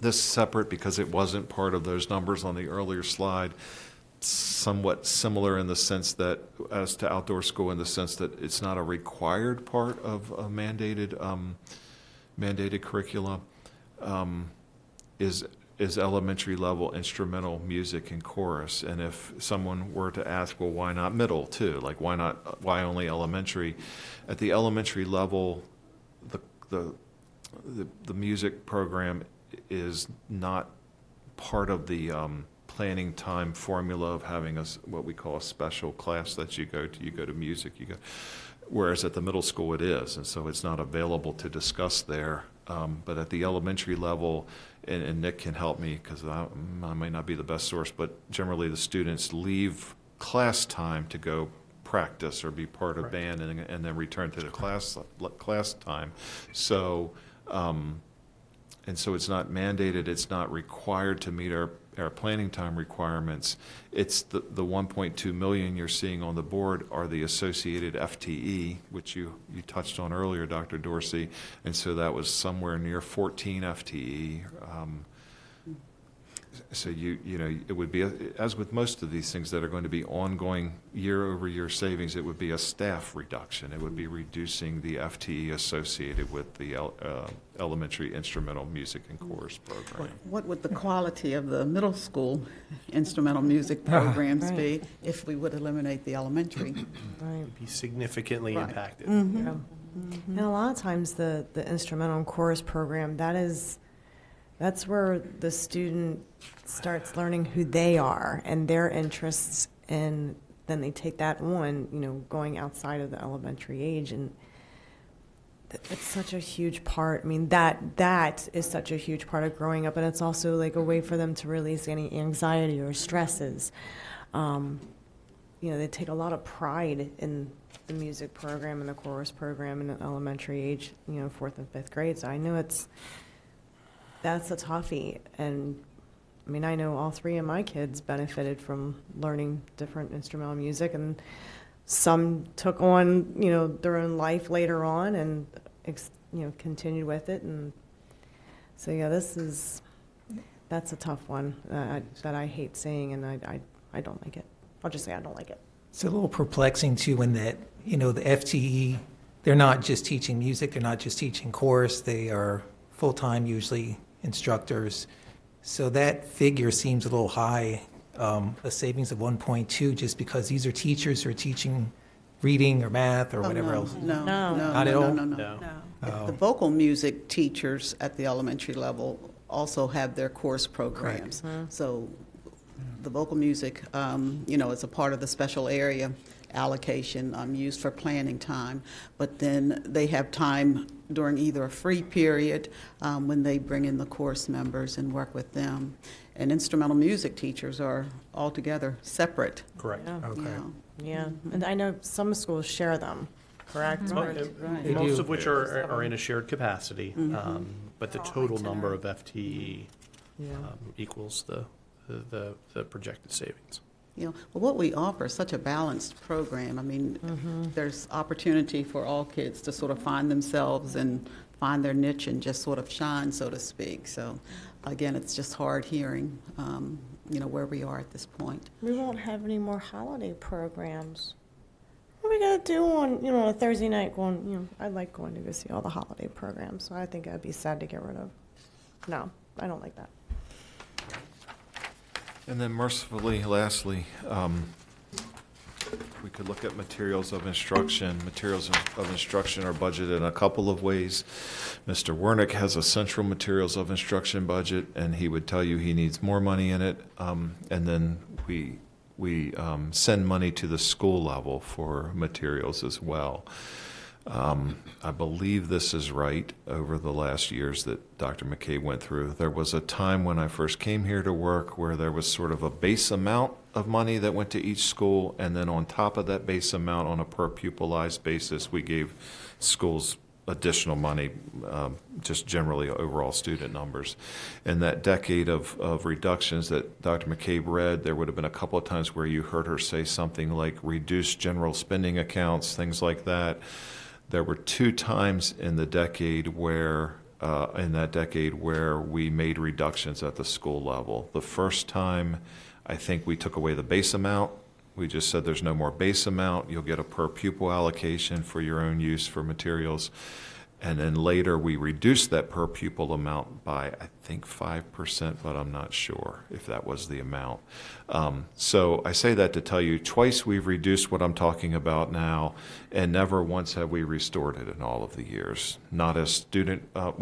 This is separate because it wasn't part of those numbers on the earlier slide. Somewhat similar in the sense that, as to outdoor school, in the sense that it's not a required part of a mandated curriculum, is elementary level instrumental music and chorus. And if someone were to ask, well, why not middle too? Like, why only elementary? At the elementary level, the music program is not part of the planning time formula of having what we call a special class that you go to. You go to music, whereas at the middle school it is, and so it's not available to discuss there. But at the elementary level, and Nick can help me because I might not be the best source, but generally the students leave class time to go practice or be part of band and then return to the class time. So, and so it's not mandated, it's not required to meet our planning time requirements. It's the 1.2 million you're seeing on the board are the associated FTE, which you touched on earlier, Dr. Dorsey, and so that was somewhere near 14 FTE. So it would be, as with most of these things that are going to be ongoing year-over-year savings, it would be a staff reduction. It would be reducing the FTE associated with the elementary instrumental music and chorus program. What would the quality of the middle school instrumental music programs be if we would eliminate the elementary? Right. Be significantly Right. impacted. And a lot of times the instrumental and chorus program, that's where the student starts learning who they are and their interests, and then they take that on, going outside of the elementary age. And it's such a huge part. I mean, that is such a huge part of growing up, and it's also like a way for them to release any anxiety or stresses. They take a lot of pride in the music program and the chorus program in the elementary age, 4th and 5th grade. So I know that's a toughie. And I mean, I know all three of my kids benefited from learning different instrumental music, and some took on, their own life later on and, continued with it. And so, yeah, that's a tough one that I hate saying, and I don't like it. I'll just say I don't like it. It's a little perplexing too in that, the FTE, they're not just teaching music, they're not just teaching chorus, they are full-time usually instructors. So that figure seems a little high, a savings of 1.2, just because these are teachers who are teaching reading or math or Oh, whatever no, else? No, No. no, Not at no, all? no, no. No. The vocal music teachers at the elementary level also have their course programs. So the vocal music, is a part of the special area allocation used for planning time. But then they have time during either a free period when they bring in the course members and work with them. And instrumental music teachers are altogether separate. Correct. Okay. Yeah, and I know some schools share them, correct? Most do. of which are in a shared capacity, but the total number of FTE equals the projected savings. Well, what we offer is such a balanced program. I mean, there's opportunity for all kids to sort of find themselves and find their niche and just sort of shine, so to speak. So, again, it's just hard hearing, where we are at this point. We won't have any more holiday programs. What are we gonna do on, a Thursday night going, I like going to go see all the holiday programs, so I think I'd be sad to get rid of. No, I don't like that. And then mercifully, lastly, we could look at materials of instruction. Materials of instruction are budgeted in a couple of ways. Mr. Wernick has a central materials of instruction budget, and he would tell you he needs more money in it. And then we send money to the school level for materials as well. I believe this is right over the last years that Dr. McCabe went through. There was a time when I first came here to work where there was sort of a base amount of money that went to each school, and then on top of that base amount, on a per pupilized basis, we gave schools additional money, just generally overall student numbers. In that decade of reductions that Dr. McCabe read, there would have been a couple of times where you heard her say something like reduce general spending accounts, things like that. There were 2 times in the decade where we made reductions at the school level. The first time, I think we took away the base amount. We just said there's no more base amount. You'll get a per pupil allocation for your own use for materials. And then later we reduced that per pupil amount by, I think, 5%, but I'm not sure if that was the amount. So I say that to tell you twice we've reduced what I'm talking about now, and never once have we restored it in all of the years. Not as student, it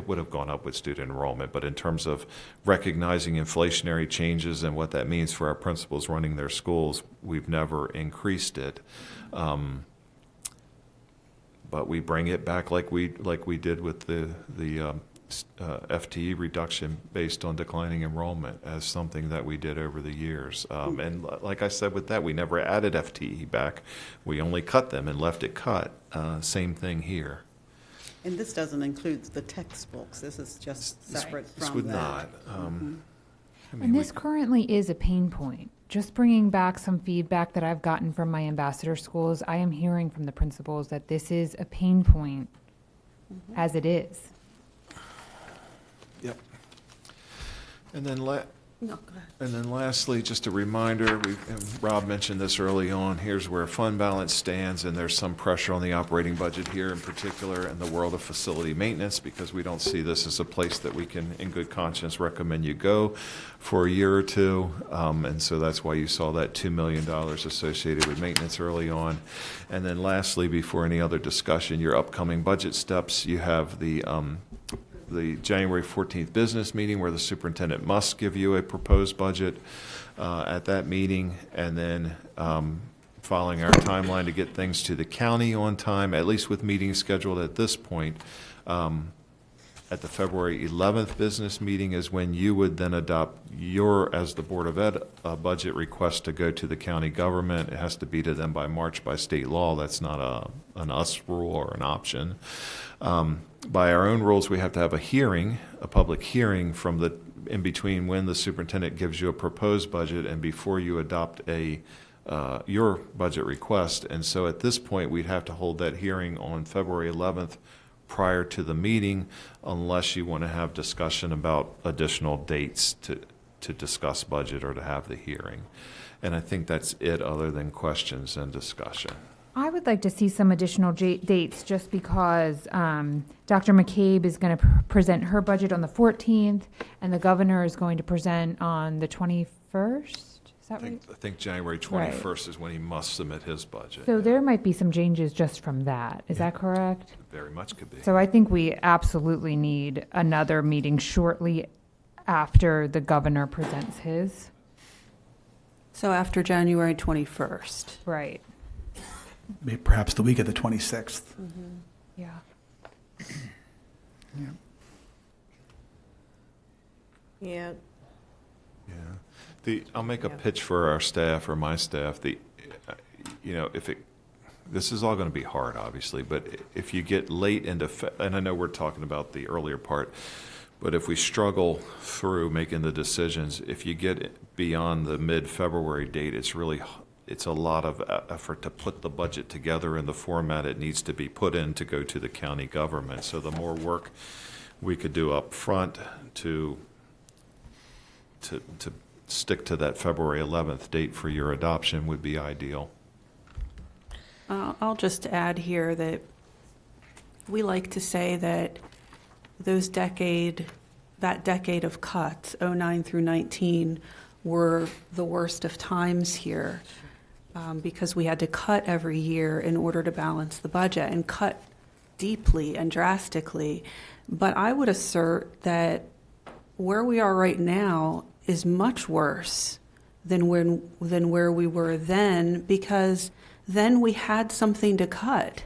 would have gone up with student enrollment, but in terms of recognizing inflationary changes and what that means for our principals running their schools, we've never increased it. But we bring it back like we did with the FTE reduction based on declining enrollment as something that we did over the years. And like I said with that, we never added FTE back. We only cut them and left it cut. Same thing here. And this doesn't include the textbooks. This is just separate from that. This would not. And this currently is a pain point. Just bringing back some feedback that I've gotten from my ambassador schools, I am hearing from the principals that this is a pain point as it is. Yep. And then No, go ahead. And then lastly, just a reminder, Rob mentioned this early on, here's where fund balance stands, and there's some pressure on the operating budget here in particular in the world of facility maintenance, because we don't see this as a place that we can, in good conscience, recommend you go for a year or two. And so that's why you saw that $2 million associated with maintenance early on. And then lastly, before any other discussion, your upcoming budget steps, you have the January 14th business meeting where the superintendent must give you a proposed budget at that meeting, and then following our timeline to get things to the county on time, at least with meetings scheduled at this point. At the February 11th business meeting is when you would then adopt your, as the Board of Ed, budget request to go to the county government. It has to be to them by March by state law. That's not an us rule or an option. By our own rules, we have to have a hearing, a public hearing in between when the superintendent gives you a proposed budget and before you adopt your budget request. And so at this point, we'd have to hold that hearing on February 11th prior to the meeting, unless you want to have discussion about additional dates to discuss budget or to have the hearing. And I think that's it, other than questions and discussion. I would like to see some additional dates, just because Dr. McCabe is going to present her budget on the 14th, and the governor is going to present on the 21st. Is Is that right? I think January 21st is when he must submit his budget. So there might be some changes just from that. Is that correct? Very much could be. So I think we absolutely need another meeting shortly after the governor presents his. So after January 21st. Right. Maybe perhaps the week of the 26th. Yeah. Yeah. Yeah, Yeah. I'll make a pitch for our staff or my staff. This is all going to be hard, obviously, but if you get late into, and I know we're talking about the earlier part, but if we struggle through making the decisions, if you get beyond the mid-February date, it's a lot of effort to put the budget together in the format it needs to be put in to go to the county government. So the more work we could do up front to stick to that February 11th date for your adoption would be ideal. I'll just add here that we like to say that that decade of cuts, 09 through 19, were the worst of times here because we had to cut every year in order to balance the budget and cut deeply and drastically. But I would assert that where we are right now is much worse than where we were then, because then we had something to cut.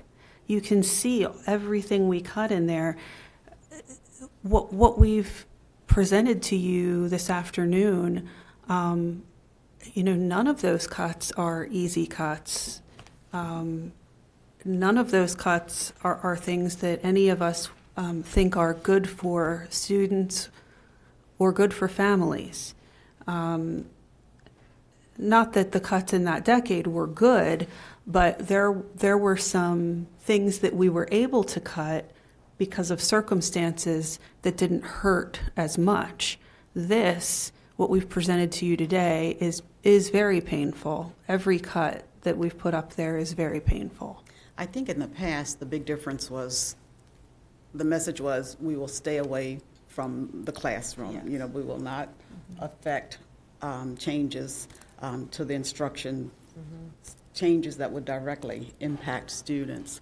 You can see everything we cut in there. What we've presented to you this afternoon, none of those cuts are easy cuts. None of those cuts are things that any of us think are good for students or good for families. Not that the cuts in that decade were good, but there were some things that we were able to cut because of circumstances that didn't hurt as much. This, what we've presented to you today, is very painful. Every cut that we've put up there is very painful. I think in the past, the big difference was, the message was, we will stay away from the classroom. Yes. We will not affect changes to the instruction, changes that would directly impact students.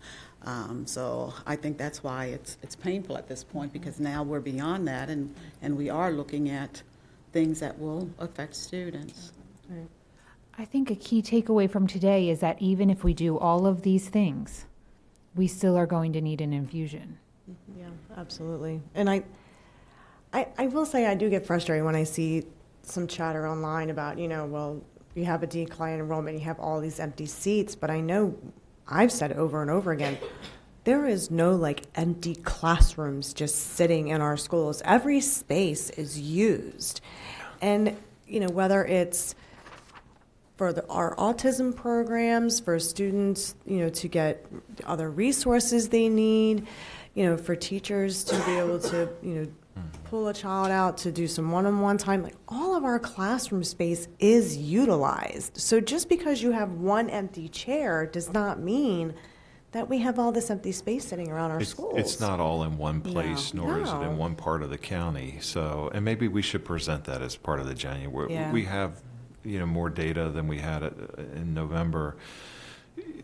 So I think that's why it's painful at this point, because now we're beyond that, and we are looking at things that will affect students. I think a key takeaway from today is that even if we do all of these things, we still are going to need an infusion. yeah, absolutely. And I will say I do get frustrated when I see some chatter online about, well, you have a decline in enrollment, you have all these empty seats, but I know I've said over and over again, there is no empty classrooms just sitting in our schools. Every space is used. And, whether it's for our autism programs, for students, to get other resources they need, for teachers to be able to, pull a child out to do some one-on-one time, all of our classroom space is utilized. So just because you have one empty chair does not mean that we have all this empty space sitting around our schools. It's not all in one place, nor is it No. in one part of the county. So, and maybe we should present that as part of the January. Yeah. We have, more data than we had in November.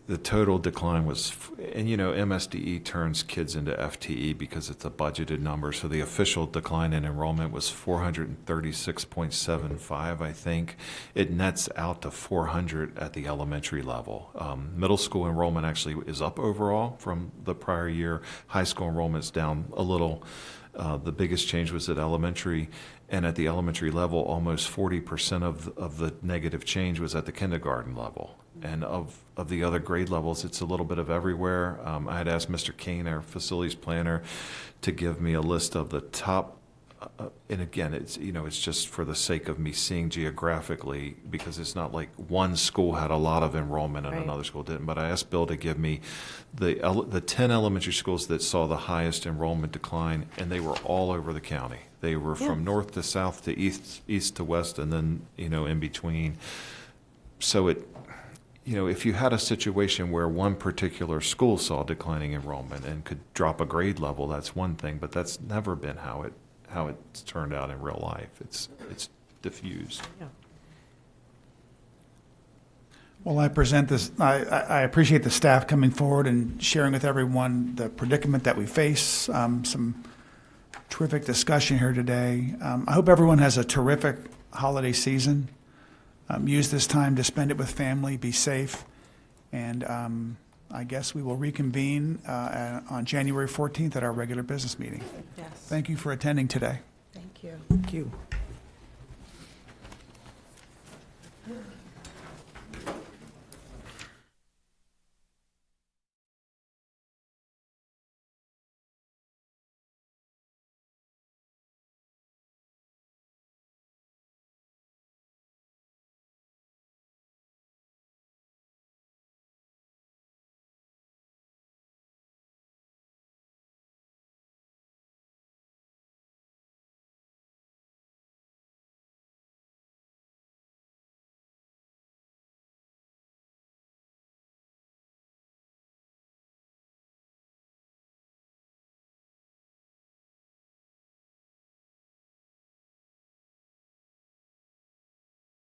The total decline was, and MSDE turns kids into FTE because it's a budgeted number. So the official decline in enrollment was 436.75, I think. It nets out to 400 at the elementary level. Middle school enrollment actually is up overall from the prior year. High school enrollment's down a little. The biggest change was at elementary, and at the elementary level, almost 40% of the negative change was at the kindergarten level. And of the other grade levels, it's a little bit of everywhere. I had asked Mr. Kane, our facilities planner, to give me a list of the top, and again, it's just for the sake of me seeing geographically, because it's not like one school had a lot of enrollment and Right. another school didn't. But I asked Bill to give me the 10 elementary schools that saw the highest enrollment decline, and they were all over the county. They were from north to south to east to west, and then in between. So if you had a situation where one particular school saw declining enrollment and could drop a grade level, that's one thing, but that's never been how it's turned out in real life. It's diffused. Yeah. Well, I present this, I appreciate the staff coming forward and sharing with everyone the predicament that we face, some terrific discussion here today. I hope everyone has a terrific holiday season. Use this time to spend it with family, be safe, and I guess we will reconvene on January 14th at our regular business meeting. Yes. Thank you for attending today. Thank you. Thank you.